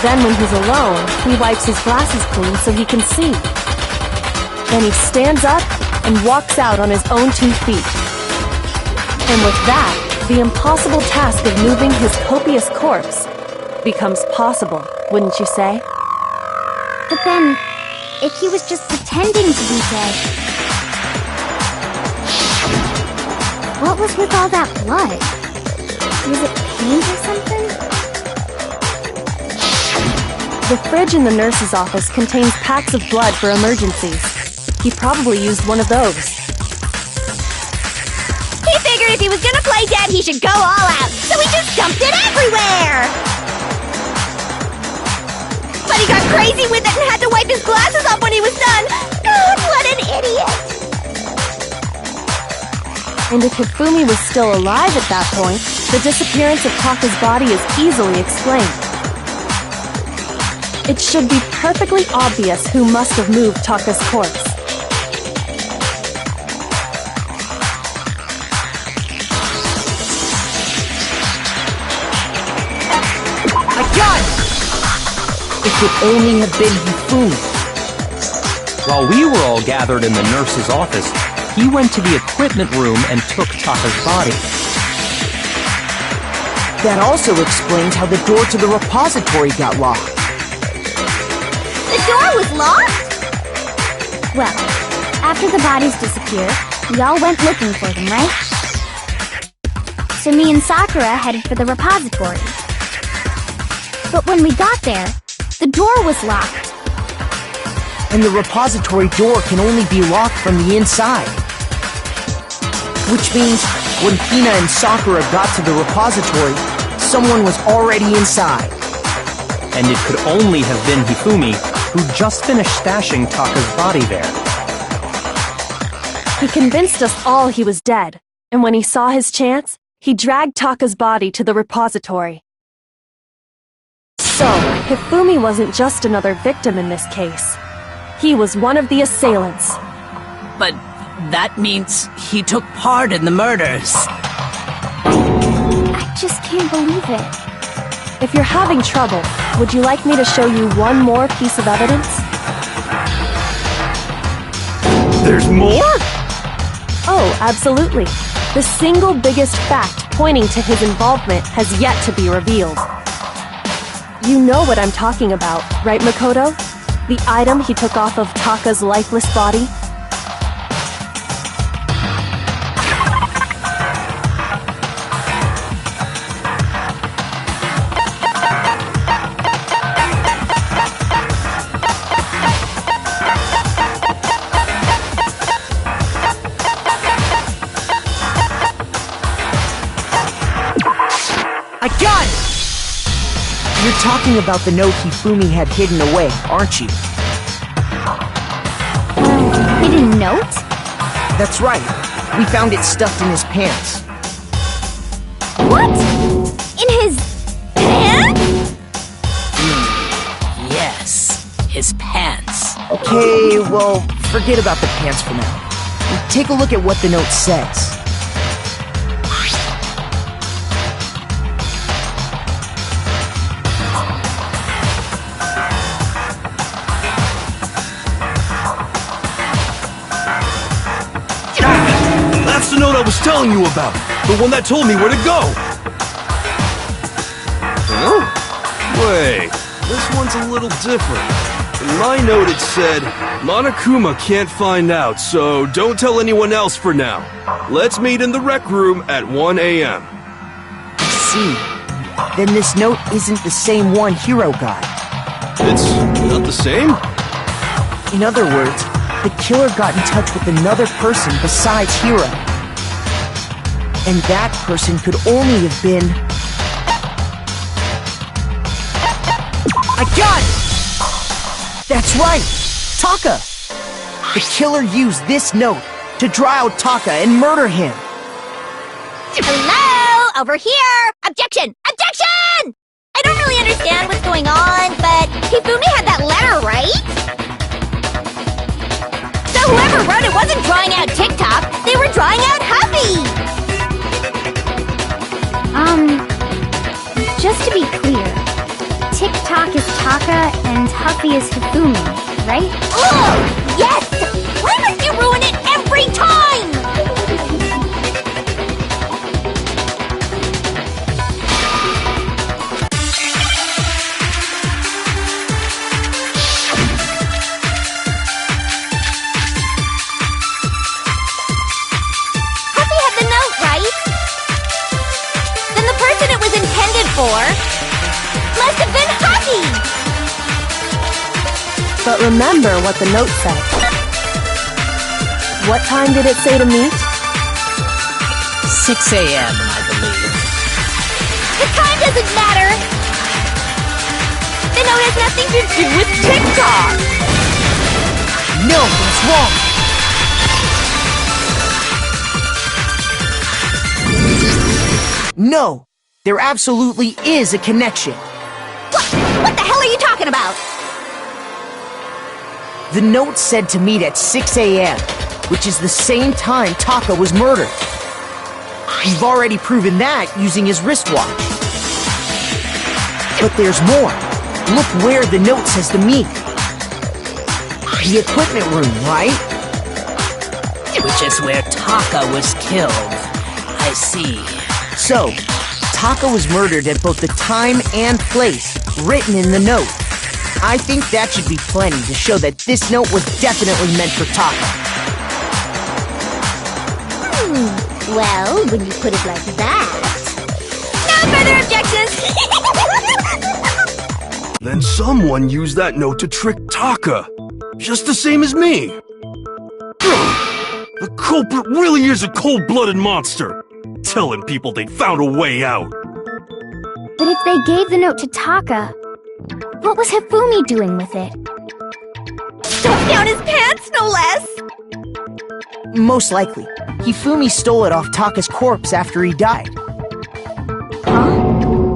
Then when he's alone, he wipes his glasses clean so he can see. Then he stands up and walks out on his own 2 feet. And with that, the impossible task of moving his copious corpse becomes possible, wouldn't you say? But then, if he was just pretending to be dead, what was with all that blood? Was it paint or something? The fridge in the nurse's office contains packs of blood for emergencies. He probably used one of those. He figured if he was gonna play dead, he should go all out, so he just dumped it everywhere! But he got crazy with it and had to wipe his glasses off when he was done! God, what an idiot! And if Hifumi was still alive at that point, the disappearance of Taka's body is easily explained. It should be perfectly obvious who must have moved Taka's corpse. It could only have been Hifumi. While we were all gathered in the nurse's office, he went to the equipment room and took Taka's body. That also explains how the door to the repository got locked. The door was locked? Well, after the bodies disappeared, we all went looking for them, right? So me and Sakura headed for the repository. But when we got there, the door was locked. And the repository door can only be locked from the inside. Which means, when Hina and Sakura got to the repository, someone was already inside. And it could only have been Hifumi, who just finished stashing Taka's body there. He convinced us all he was dead, and when he saw his chance, he dragged Taka's body to the repository. So, Hifumi wasn't just another victim in this case. He was one of the assailants. But that means he took part in the murders. I just can't believe it. If you're having trouble, would you like me to show you one more piece of evidence? There's more? Oh, absolutely. The single biggest fact pointing to his involvement has yet to be revealed. You know what I'm talking about, right, Makoto? The item he took off of Taka's lifeless body? I got it! You're talking about the note Hifumi had hidden away, aren't you? Hidden note? That's right. We found it stuffed in his pants. What? In his pants? Yes, his pants. Okay, well, forget about the pants for now. Take a look at what the note says. That's the note I was telling you about. The one that told me where to go. Huh? Wait, this one's a little different. In my note it said, Monokuma can't find out, so don't tell anyone else for now. Let's meet in the rec room at 1 a.m. I see. Then this note isn't the same one Hiro got. It's not the same? In other words, the killer got in touch with another person besides Hiro. And that person could only have been... I got it! That's right! Taka! The killer used this note to draw out Taka and murder him. Hello? Over here! Objection! Objection! I don't really understand what's going on, but Hifumi had that letter, right? So whoever wrote it wasn't drawing out TikTok, they were drawing out Huffy! Just to be clear, TikTok is Taka and Huffy is Hifumi, right? Oh, yes! Why must you ruin it every time? Huffy had the note, right? Then the person it was intended for must have been Huffy! But remember what the note said. What time did it say to meet? 6 a.m., I believe. The time doesn't matter! The note has nothing to do with TikTok! No, that's wrong! No! There absolutely is a connection! What the hell are you talking about? The note said to meet at 6 a.m., which is the same time Taka was murdered. You've already proven that using his wristwatch. But there's more. Look where the note says to meet. The equipment room, right? Which is where Taka was killed. I see. So, Taka was murdered at both the time and place written in the note. I think that should be plenty to show that this note was definitely meant for Taka. Well, when you put it like that... No further objections! Then someone used that note to trick Taka. Just the same as me. The culprit really is a cold-blooded monster. Telling people they found a way out. But if they gave the note to Taka, what was Hifumi doing with it? Stuffed down his pants, no less! Most likely, Hifumi stole it off Taka's corpse after he died. Huh?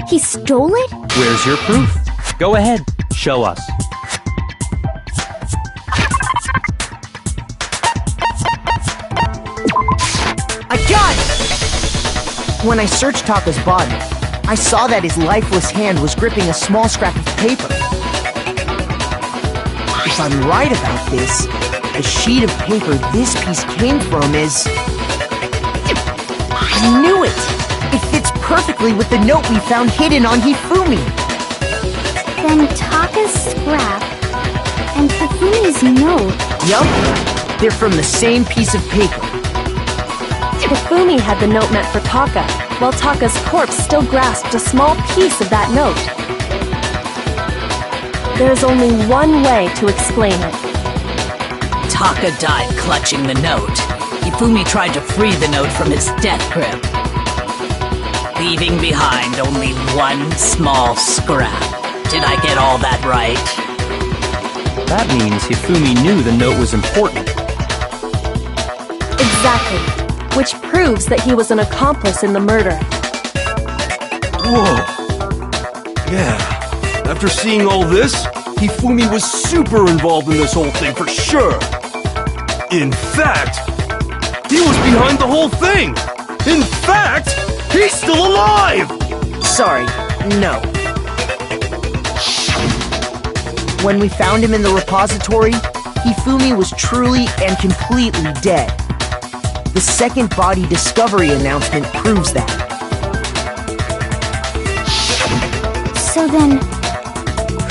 He stole it? Where's your proof? Go ahead, show us. I got it! When I searched Taka's body, I saw that his lifeless hand was gripping a small scrap of paper. If I'm right about this, the sheet of paper this piece came from is... I knew it! It fits perfectly with the note we found hidden on Hifumi. Then Taka's scrap and Hifumi's note... Yup, they're from the same piece of paper. Hifumi had the note meant for Taka, while Taka's corpse still grasped a small piece of that note. There's only one way to explain it. Taka died clutching the note. Hifumi tried to free the note from his death grip. leaving behind only one small scrap. Did I get all that right? That means Hifumi knew the note was important. Exactly. Which proves that he was an accomplice in the murder. Whoa. Yeah. After seeing all this, Hifumi was super involved in this whole thing for sure. In fact, he was behind the whole thing. In fact, he's still alive! Sorry, no. When we found him in the repository, Hifumi was truly and completely dead. The second body discovery announcement proves that. So then,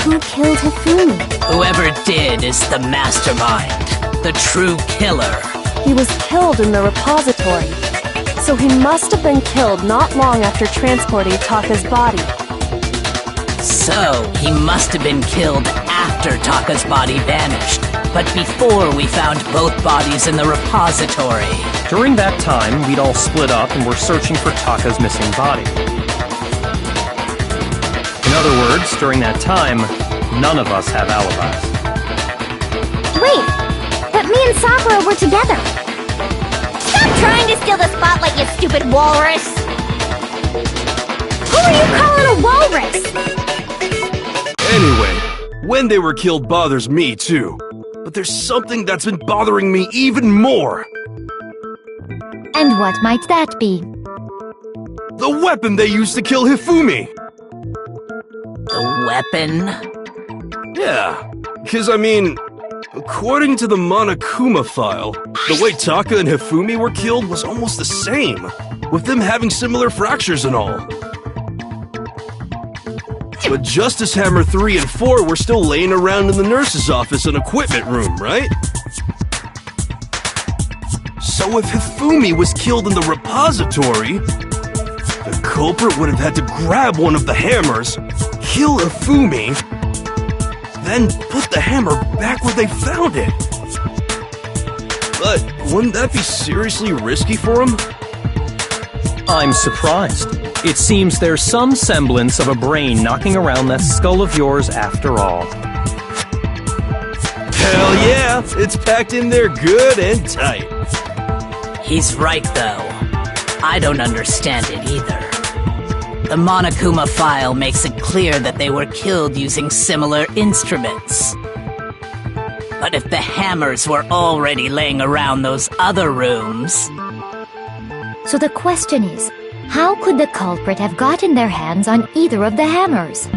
who killed Hifumi? Whoever did is the mastermind, the true killer. He was killed in the repository, so he must have been killed not long after transporting Taka's body. So, he must have been killed after Taka's body vanished, but before we found both bodies in the repository. During that time, we'd all split up and were searching for Taka's missing body. In other words, during that time, none of us have alibis. Wait, but me and Sakura were together. Stop trying to steal the spotlight, you stupid walrus! Who are you calling a walrus? Anyway, when they were killed bothers me too. But there's something that's been bothering me even more. And what might that be? The weapon they used to kill Hifumi! The weapon? Yeah, because I mean, according to the Monokuma file, the way Taka and Hifumi were killed was almost the same, with them having similar fractures and all. But Justice Hammer 3 and 4 were still laying around in the nurse's office and equipment room, right? So if Hifumi was killed in the repository, the culprit would have had to grab one of the hammers, kill Hifumi, then put the hammer back where they found it. But wouldn't that be seriously risky for him? I'm surprised. It seems there's some semblance of a brain knocking around that skull of yours after all. Hell yeah, it's packed in there good and tight. He's right, though. I don't understand it either. The Monokuma file makes it clear that they were killed using similar instruments. But if the hammers were already laying around those other rooms... So the question is, how could the culprit have gotten their hands on either of the hammers?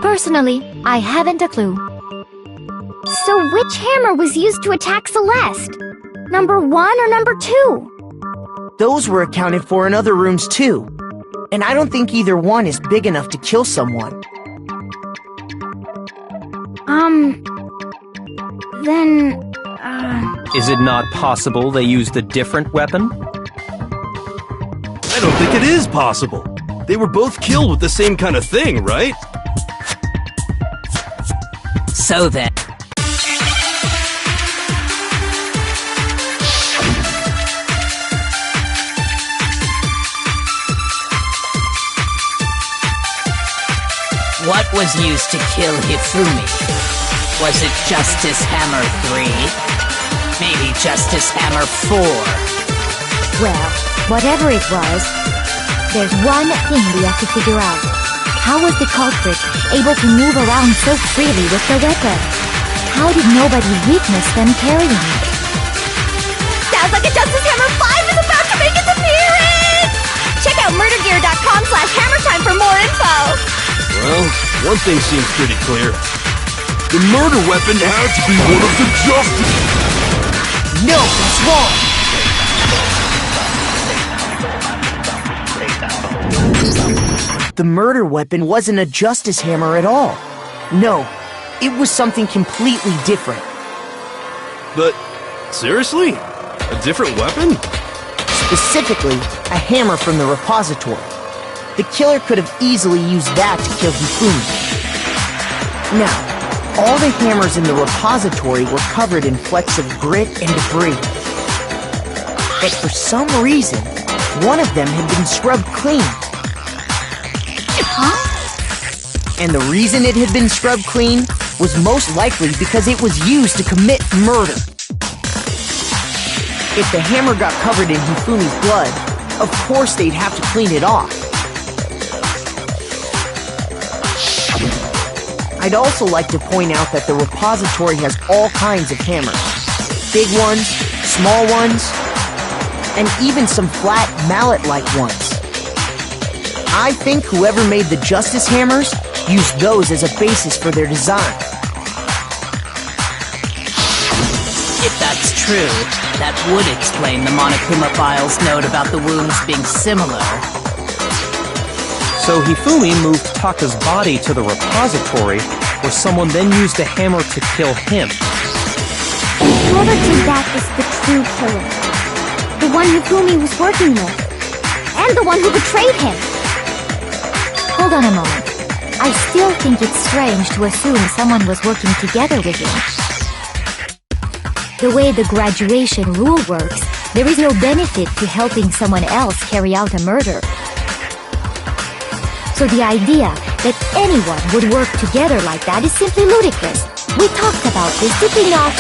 Personally, I haven't a clue. So which hammer was used to attack Celeste? Number 1 or number 2? Those were accounted for in other rooms too. And I don't think either one is big enough to kill someone. Then... Is it not possible they used a different weapon? I don't think it is possible. They were both killed with the same kind of thing, right? So then... What was used to kill Hifumi? Was it Justice Hammer 3? Maybe Justice Hammer 4? Well, whatever it was, there's one thing we have to figure out. How was the culprit able to move around so freely with the weapon? How did nobody witness them carrying it? Sounds like a Justice Hammer 5 is about to make its appearance! Check out murdergear.com/hammertime for more info! Well, one thing seems pretty clear. The murder weapon had to be one of the Justice... No, that's wrong! The murder weapon wasn't a Justice Hammer at all. No, it was something completely different. But, seriously? A different weapon? Specifically, a hammer from the repository. The killer could have easily used that to kill Hifumi. Now, all the hammers in the repository were covered in flecks of grit and debris. But for some reason, one of them had been scrubbed clean. And the reason it had been scrubbed clean was most likely because it was used to commit murder. If the hammer got covered in Hifumi's blood, of course they'd have to clean it off. I'd also like to point out that the repository has all kinds of hammers. Big ones, small ones, and even some flat mallet-like ones. I think whoever made the Justice hammers used those as a basis for their design. If that's true, that would explain the Monokuma file's note about the wounds being similar. So Hifumi moved Taka's body to the repository, where someone then used a hammer to kill him. Whoever did that is the true killer. The one Hifumi was working with. And the one who betrayed him. Hold on a moment. I still think it's strange to assume someone was working together with him. The way the graduation rule works, there is no benefit to helping someone else carry out a murder. So the idea that anyone would work together like that is simply ludicrous. We talked about this, did we not?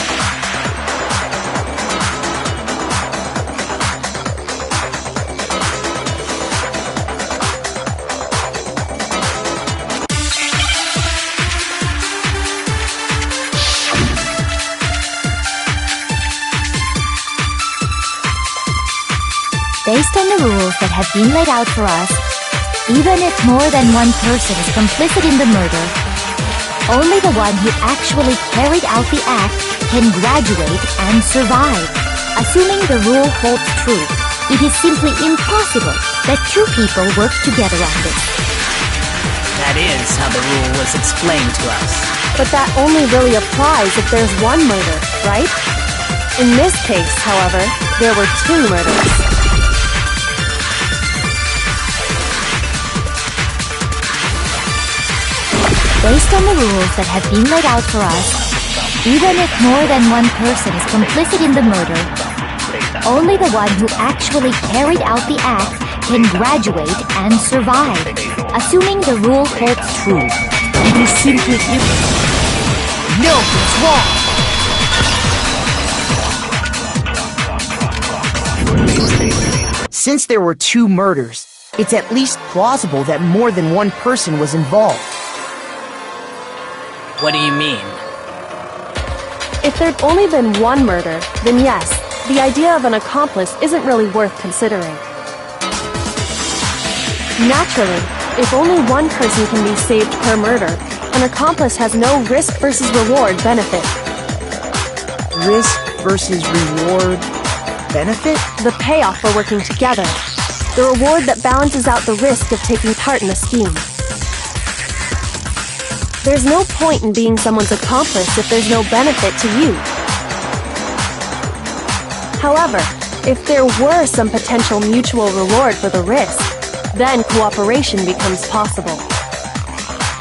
Based on the rules that have been laid out for us, even if more than one person is complicit in the murder, only the one who actually carried out the act can graduate and survive. Assuming the rule holds true, it is simply impossible that two people work together on this. That is how the rule was explained to us. But that only really applies if there's one murder, right? In this case, however, there were two murders. Based on the rules that have been laid out for us, even if more than one person is complicit in the murder, only the one who actually carried out the act can graduate and survive. Assuming the rule holds true, it is simply No, it's wrong! Since there were two murders, it's at least plausible that more than one person was involved. What do you mean? If there'd only been one murder, then yes, the idea of an accomplice isn't really worth considering. Naturally, if only one person can be saved per murder, an accomplice has no risk versus reward benefit. Risk versus reward benefit? The payoff for working together. The reward that balances out the risk of taking part in a scheme. There's no point in being someone's accomplice if there's no benefit to you. However, if there were some potential mutual reward for the risk, then cooperation becomes possible.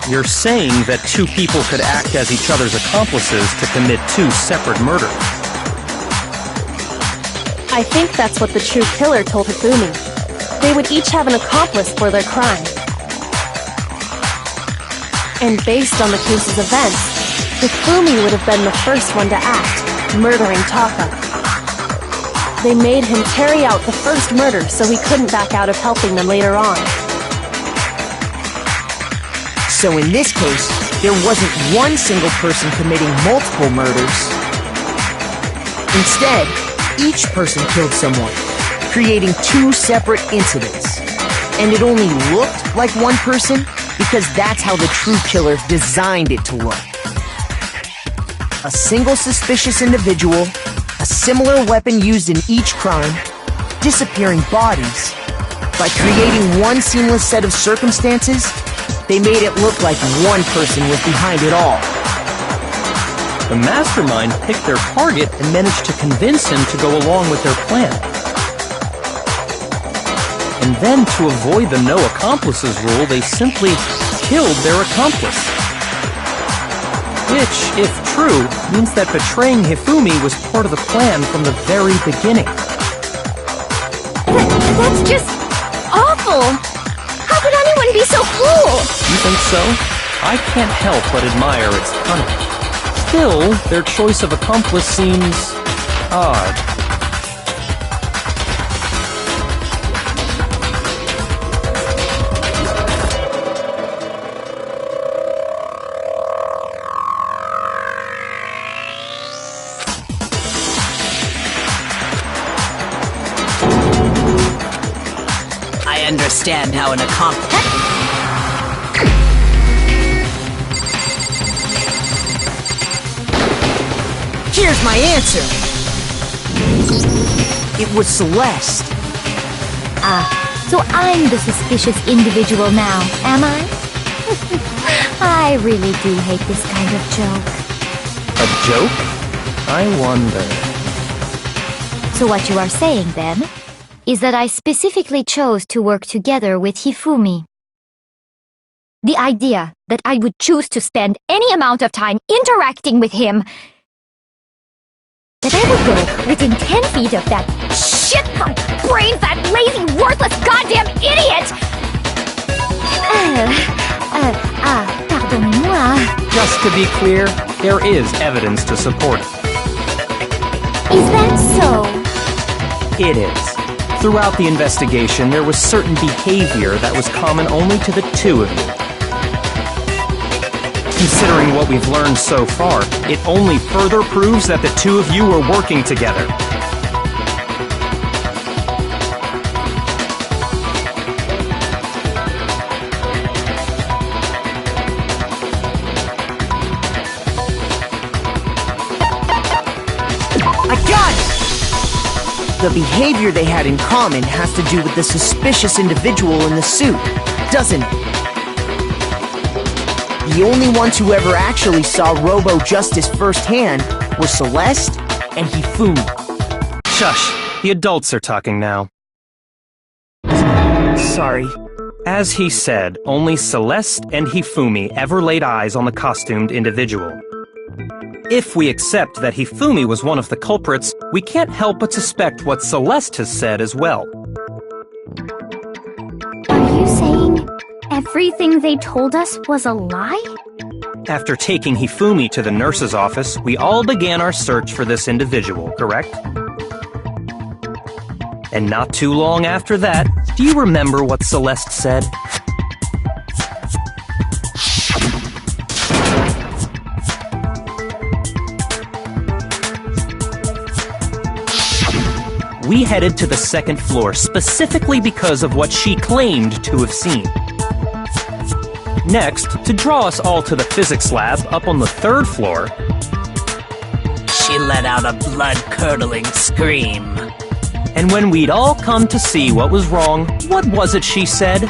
You're saying that two people could act as each other's accomplices to commit two separate murders. I think that's what the true killer told Hifumi. They would each have an accomplice for their crime. And based on the case's events, Hifumi would have been the first one to act, murdering Taka. They made him carry out the first murder so he couldn't back out of helping them later on. So in this case, there wasn't one single person committing multiple murders. Instead, each person killed someone, creating two separate incidents. And it only looked like one person because that's how the true killer designed it to look. A single suspicious individual, a similar weapon used in each crime, disappearing bodies. By creating one seamless set of circumstances, they made it look like one person was behind it all. The mastermind picked their target and managed to convince him to go along with their plan. And then, to avoid the no accomplices rule, they simply killed their accomplice. Which, if true, means that betraying Hifumi was part of the plan from the very beginning. That's just awful! How could anyone be so cruel? You think so? I can't help but admire its cunning. Still, their choice of accomplice seems odd. I understand how an accomplice... Here's my answer. It was Celeste. So I'm the suspicious individual now, am I? I really do hate this kind of joke. A joke? I wonder. So what you are saying, then, is that I specifically chose to work together with Hifumi. The idea that I would choose to spend any amount of time interacting with him, that I would go within 10 feet of that shit-punk, brain-fat, lazy, worthless, goddamn idiot! Pardonnez-moi. Just to be clear, there is evidence to support it. Is that so? It is. Throughout the investigation, there was certain behavior that was common only to the two of you. Considering what we've learned so far, it only further proves that the two of you were working together. I got it! The behavior they had in common has to do with the suspicious individual in the suit, doesn't it? The only ones who ever actually saw Robo-Justice firsthand were Celeste and Hifumi. Shush, the adults are talking now. Sorry. As he said, only Celeste and Hifumi ever laid eyes on the costumed individual. If we accept that Hifumi was one of the culprits, we can't help but suspect what Celeste has said as well. Are you saying everything they told us was a lie? After taking Hifumi to the nurse's office, we all began our search for this individual, correct? And not too long after that, do you remember what Celeste said? We headed to the second floor specifically because of what she claimed to have seen. Next, to draw us all to the physics lab up on the third floor, She let out a blood-curdling scream. and when we'd all come to see what was wrong, what was it she said?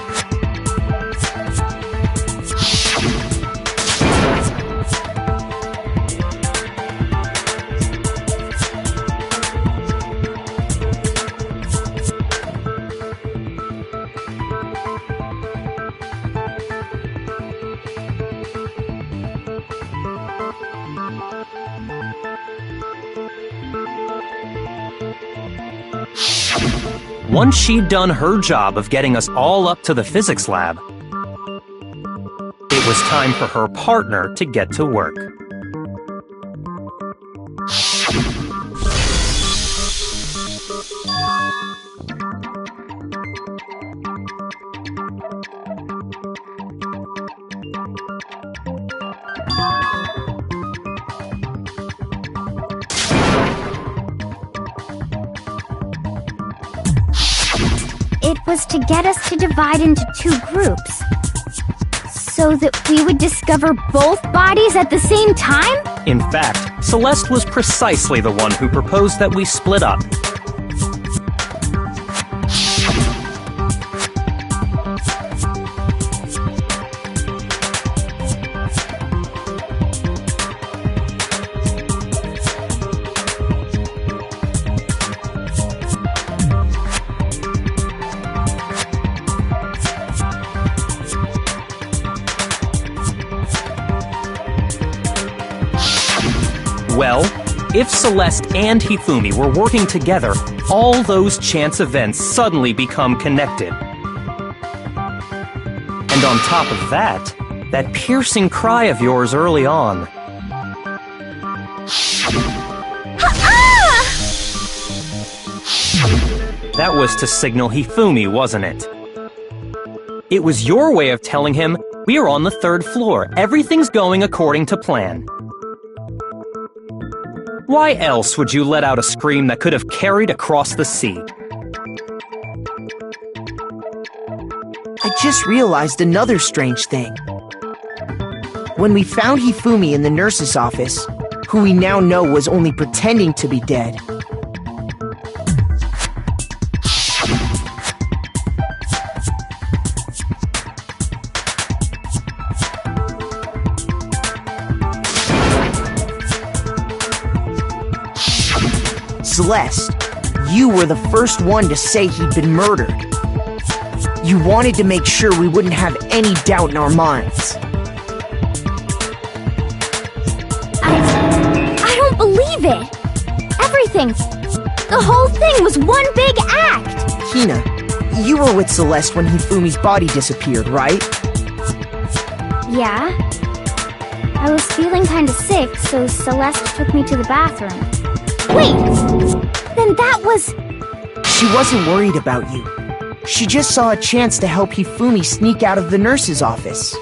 Once she'd done her job of getting us all up to the physics lab, it was time for her partner to get to work. It was to get us to divide into two groups, so that we would discover both bodies at the same time? In fact, Celeste was precisely the one who proposed that we split up. Well, if Celeste and Hifumi were working together, all those chance events suddenly become connected. And on top of that, that piercing cry of yours early on. That was to signal Hifumi, wasn't it? It was your way of telling him, we are on the 3rd floor, everything's going according to plan. Why else would you let out a scream that could have carried across the sea? I just realized another strange thing. When we found Hifumi in the nurse's office, who we now know was only pretending to be dead, Celeste, you were the first one to say he'd been murdered. You wanted to make sure we wouldn't have any doubt in our minds. I don't believe it! The whole thing was one big act! Hina, you were with Celeste when Hifumi's body disappeared, right? Yeah. I was feeling kinda sick, so Celeste took me to the bathroom. Wait! Then that was... She wasn't worried about you. She just saw a chance to help Hifumi sneak out of the nurse's office.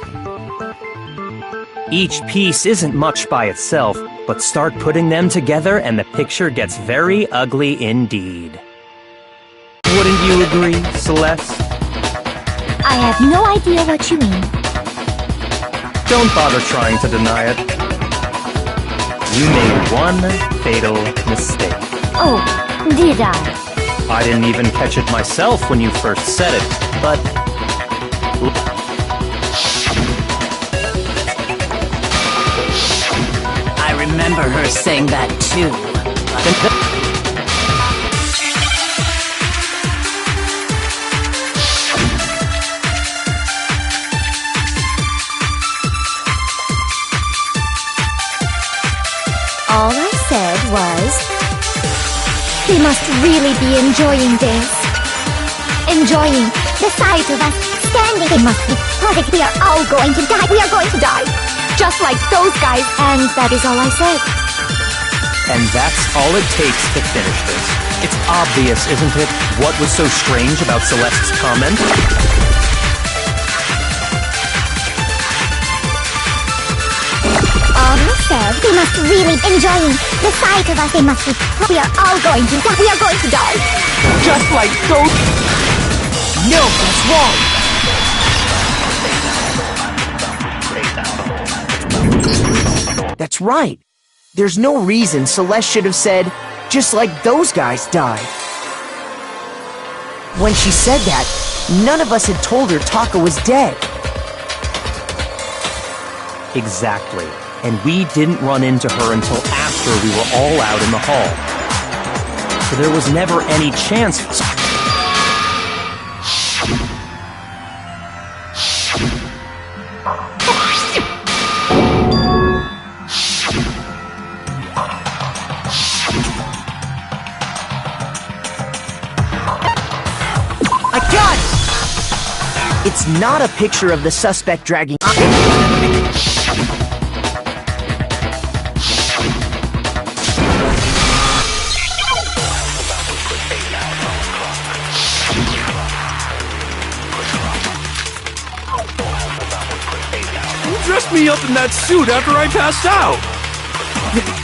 Each piece isn't much by itself, but start putting them together and the picture gets very ugly indeed. Wouldn't you agree, Celeste? I have no idea what you mean. Don't bother trying to deny it. You made one fatal mistake. Oh, did I? I didn't even catch it myself when you first said it, but... I remember her saying that too. All I said was, they must really be enjoying this. Enjoying the sight of us standing. They must be perfect. We are all going to die. We are going to die. Just like those guys. And that is all I said. And that's all it takes to finish this. It's obvious, isn't it, what was so strange about Celeste's comment? All I said, they must really enjoying the sight of us. They must be. We are all going to die. We are going to die. Just like those... No, that's wrong! That's right. There's no reason Celeste should have said, just like those guys died. When she said that, none of us had told her Taka was dead. Exactly. And we didn't run into her until after we were all out in the hall. So there was never any chance... I got it! It's not a picture of the suspect dragging... Dressed me up in that suit after I passed out.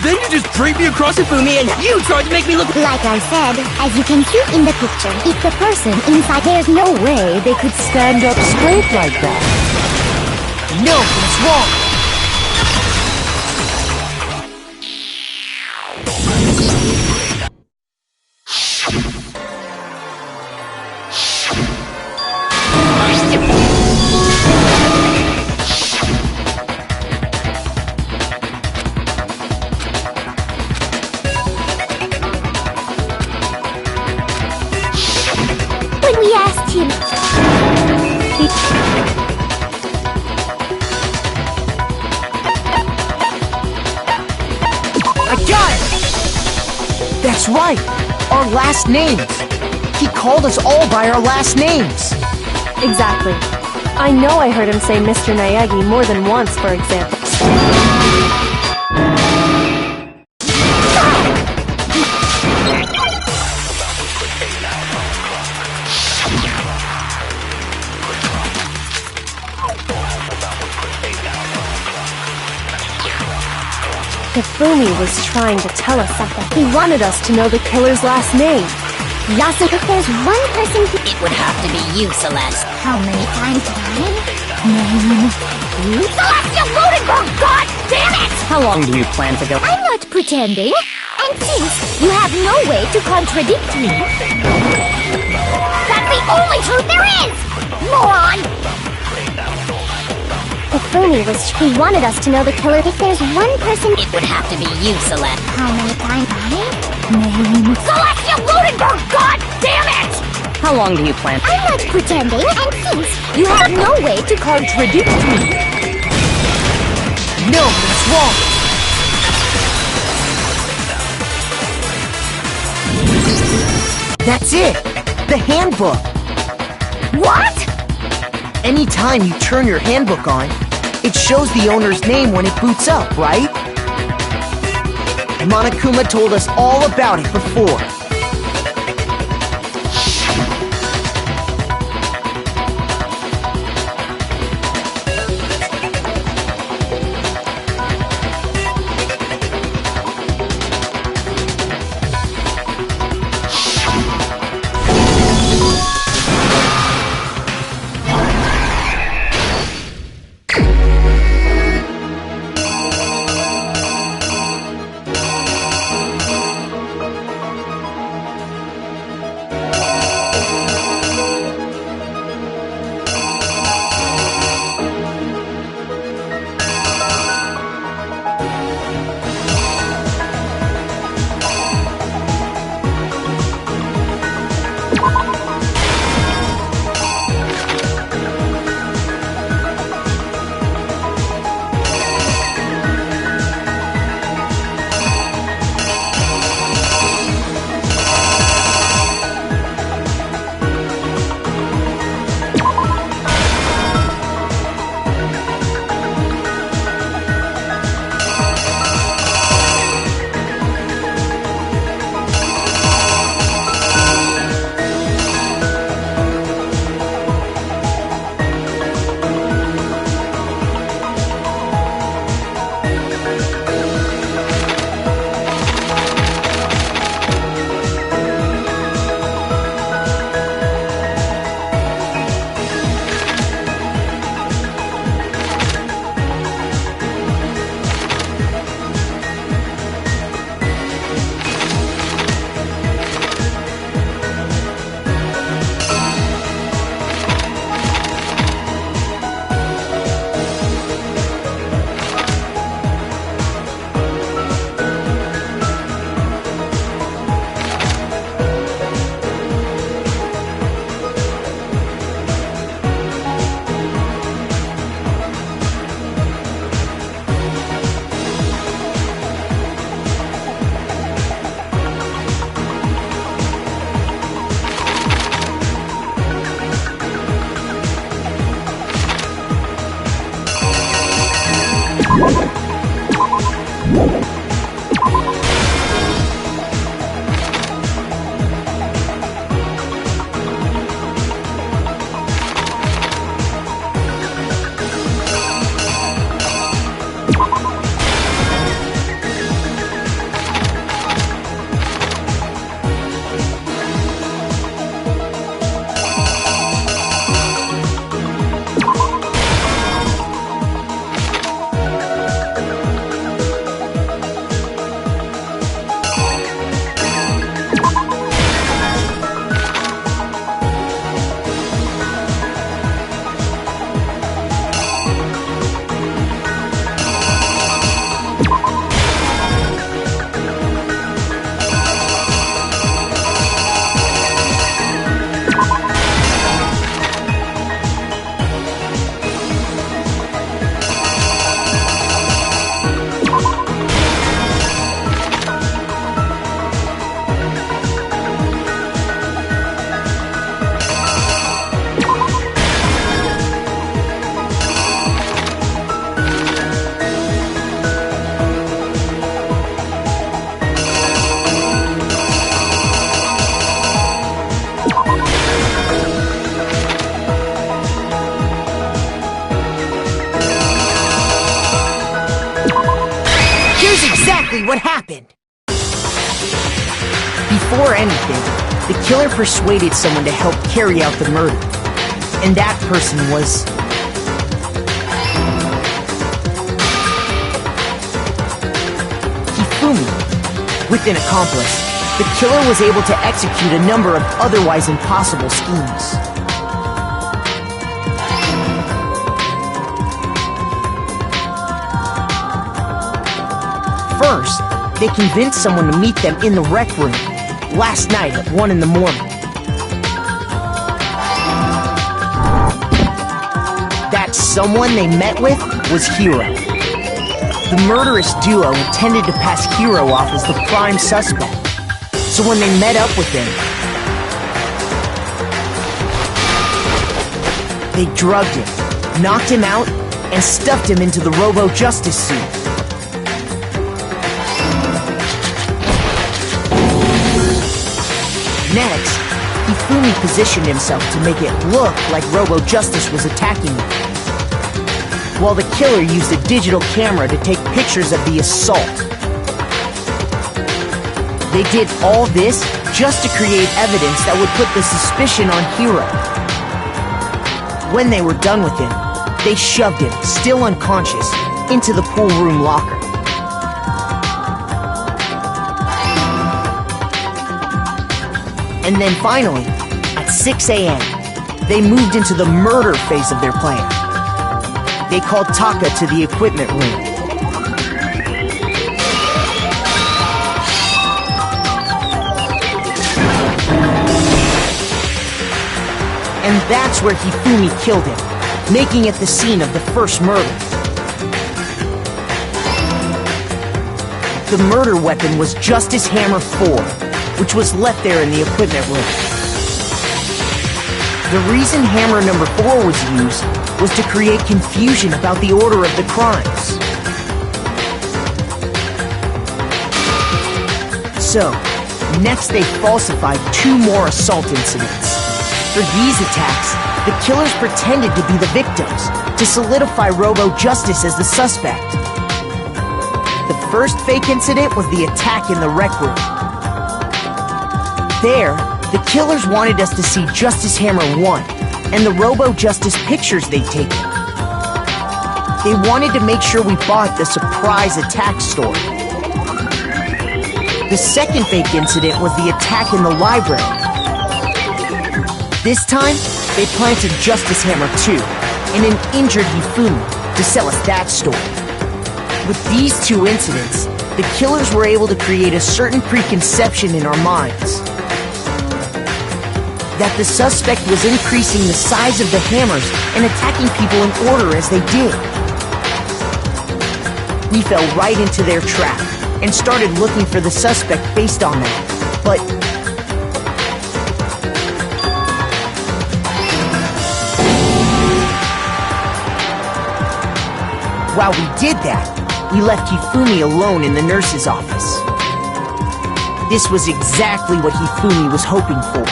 Then you just draped me across Hifumi and you tried to make me look... Like I said, as you can see in the picture, if the person inside, there's no way they could stand up straight like that. No, that's wrong! We asked him. I got it! That's right! Our last names. He called us all by our last names. Exactly. I know I heard him say Mr. Naegi more than once, for example. Hifumi was trying to tell us something. He wanted us to know the killer's last name. Yasu, if there's one person who... It would have to be you, Celeste. How many times nine? Name. Celestial Rodenberg, god damn it! How long do you plan to go? I'm not pretending. And since you have no way to contradict me... That's the only truth there is! Moron! Hifumi was... He wanted us to know the killer. If there's one person... It would have to be you, Celeste. How many times name? Celestial Rodenberg, god damn it! How long do you plan? I'm not pretending, and since you have no way to contradict me... No, that's wrong. That's it. The handbook. What? Anytime you turn your handbook on, it shows the owner's name when it boots up, right? Monokuma told us all about it before. the killer persuaded someone to help carry out the murder. And that person was... Hifumi. With an accomplice, the killer was able to execute a number of otherwise impossible schemes. First, they convinced someone to meet them in the rec room last night at 1 in the morning. That someone they met with was Hiro. The murderous duo intended to pass Hiro off as the prime suspect. So when they met up with him, they drugged him, knocked him out, and stuffed him into the Robo-Justice suit. Next, Hifumi positioned himself to make it look like Robo-Justice was attacking him, while the killer used a digital camera to take pictures of the assault. They did all this just to create evidence that would put the suspicion on Hiro. When they were done with him, they shoved him, still unconscious, into the pool room locker. And then finally, at 6 a.m., they moved into the murder phase of their plan. They called Taka to the equipment room. And that's where Hifumi killed him, making it the scene of the first murder. The murder weapon was Justice Hammer 4, which was left there in the equipment room. The reason hammer number 4 was used was to create confusion about the order of the crimes. So, next they falsified 2 more assault incidents. For these attacks, the killers pretended to be the victims, to solidify Robo-Justice as the suspect. The first fake incident was the attack in the rec room. There, the killers wanted us to see Justice Hammer 1 and the Robo-Justice pictures they'd taken. They wanted to make sure we bought the surprise attack story. The second fake incident was the attack in the library. This time, they planted Justice Hammer 2 and an injured Hifumi to sell us that story. With these 2 incidents, the killers were able to create a certain preconception in our minds that the suspect was increasing the size of the hammers and attacking people in order as they did. We fell right into their trap and started looking for the suspect based on that. But while we did that, we left Hifumi alone in the nurse's office. This was exactly what Hifumi was hoping for.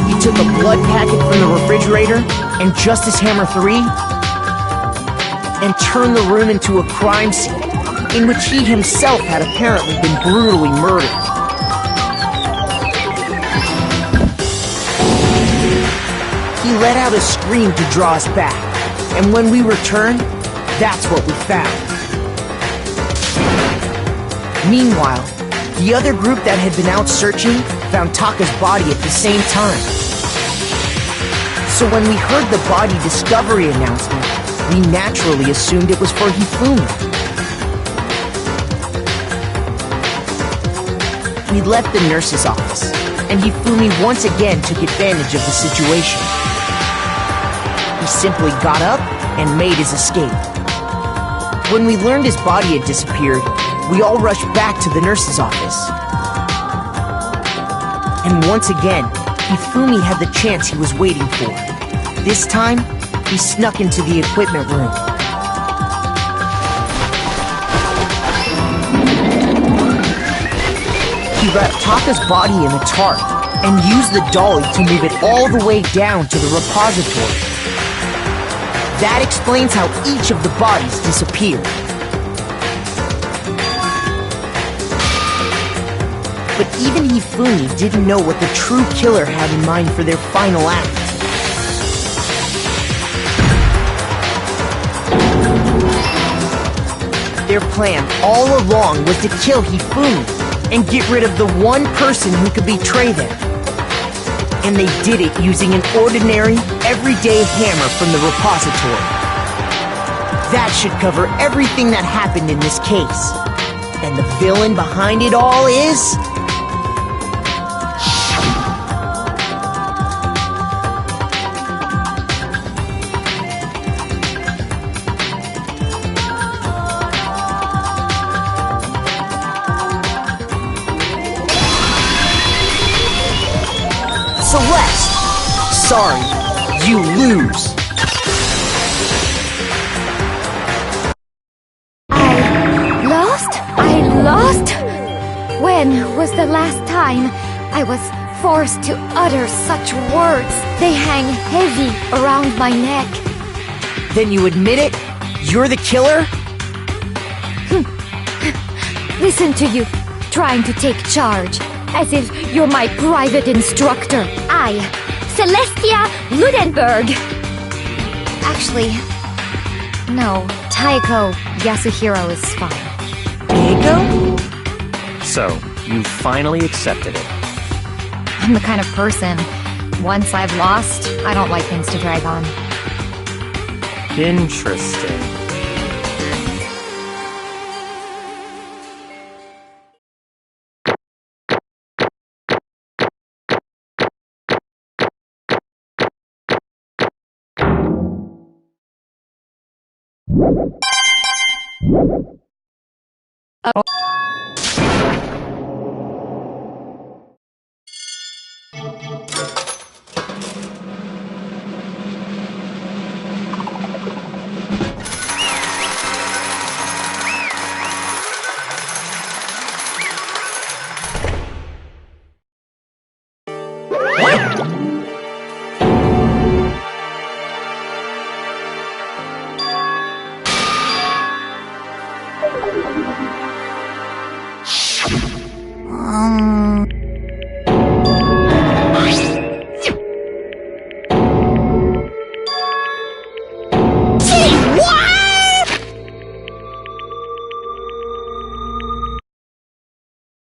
He took a blood packet from the refrigerator and Justice Hammer 3 and turned the room into a crime scene in which he himself had apparently been brutally murdered. He let out a scream to draw us back, and when we returned, that's what we found. Meanwhile, the other group that had been out searching found Taka's body at the same time. So when we heard the body discovery announcement, we naturally assumed it was for Hifumi. We left the nurse's office, and Hifumi once again took advantage of the situation. He simply got up and made his escape. When we learned his body had disappeared, we all rushed back to the nurse's office. And once again, Hifumi had the chance he was waiting for. This time, he snuck into the equipment room. He wrapped Taka's body in a tarp and used the dolly to move it all the way down to the repository. That explains how each of the bodies disappeared. But even Hifumi didn't know what the true killer had in mind for their final act. Their plan all along was to kill Hifumi and get rid of the one person who could betray them. And they did it using an ordinary, everyday hammer from the repository. That should cover everything that happened in this case. And the villain behind it all is... Celeste! Sorry, you lose. I lost? When was the last time I was forced to utter such words? They hang heavy around my neck. Then you admit it? You're the killer? Listen to you, trying to take charge, as if you're my private instructor. I, Celestia Ludenberg. Actually, no, Taiko Yasuhiro is fine. Taiko? So, you finally accepted it. I'm the kind of person, once I've lost, I don't like things to drag on. Interesting.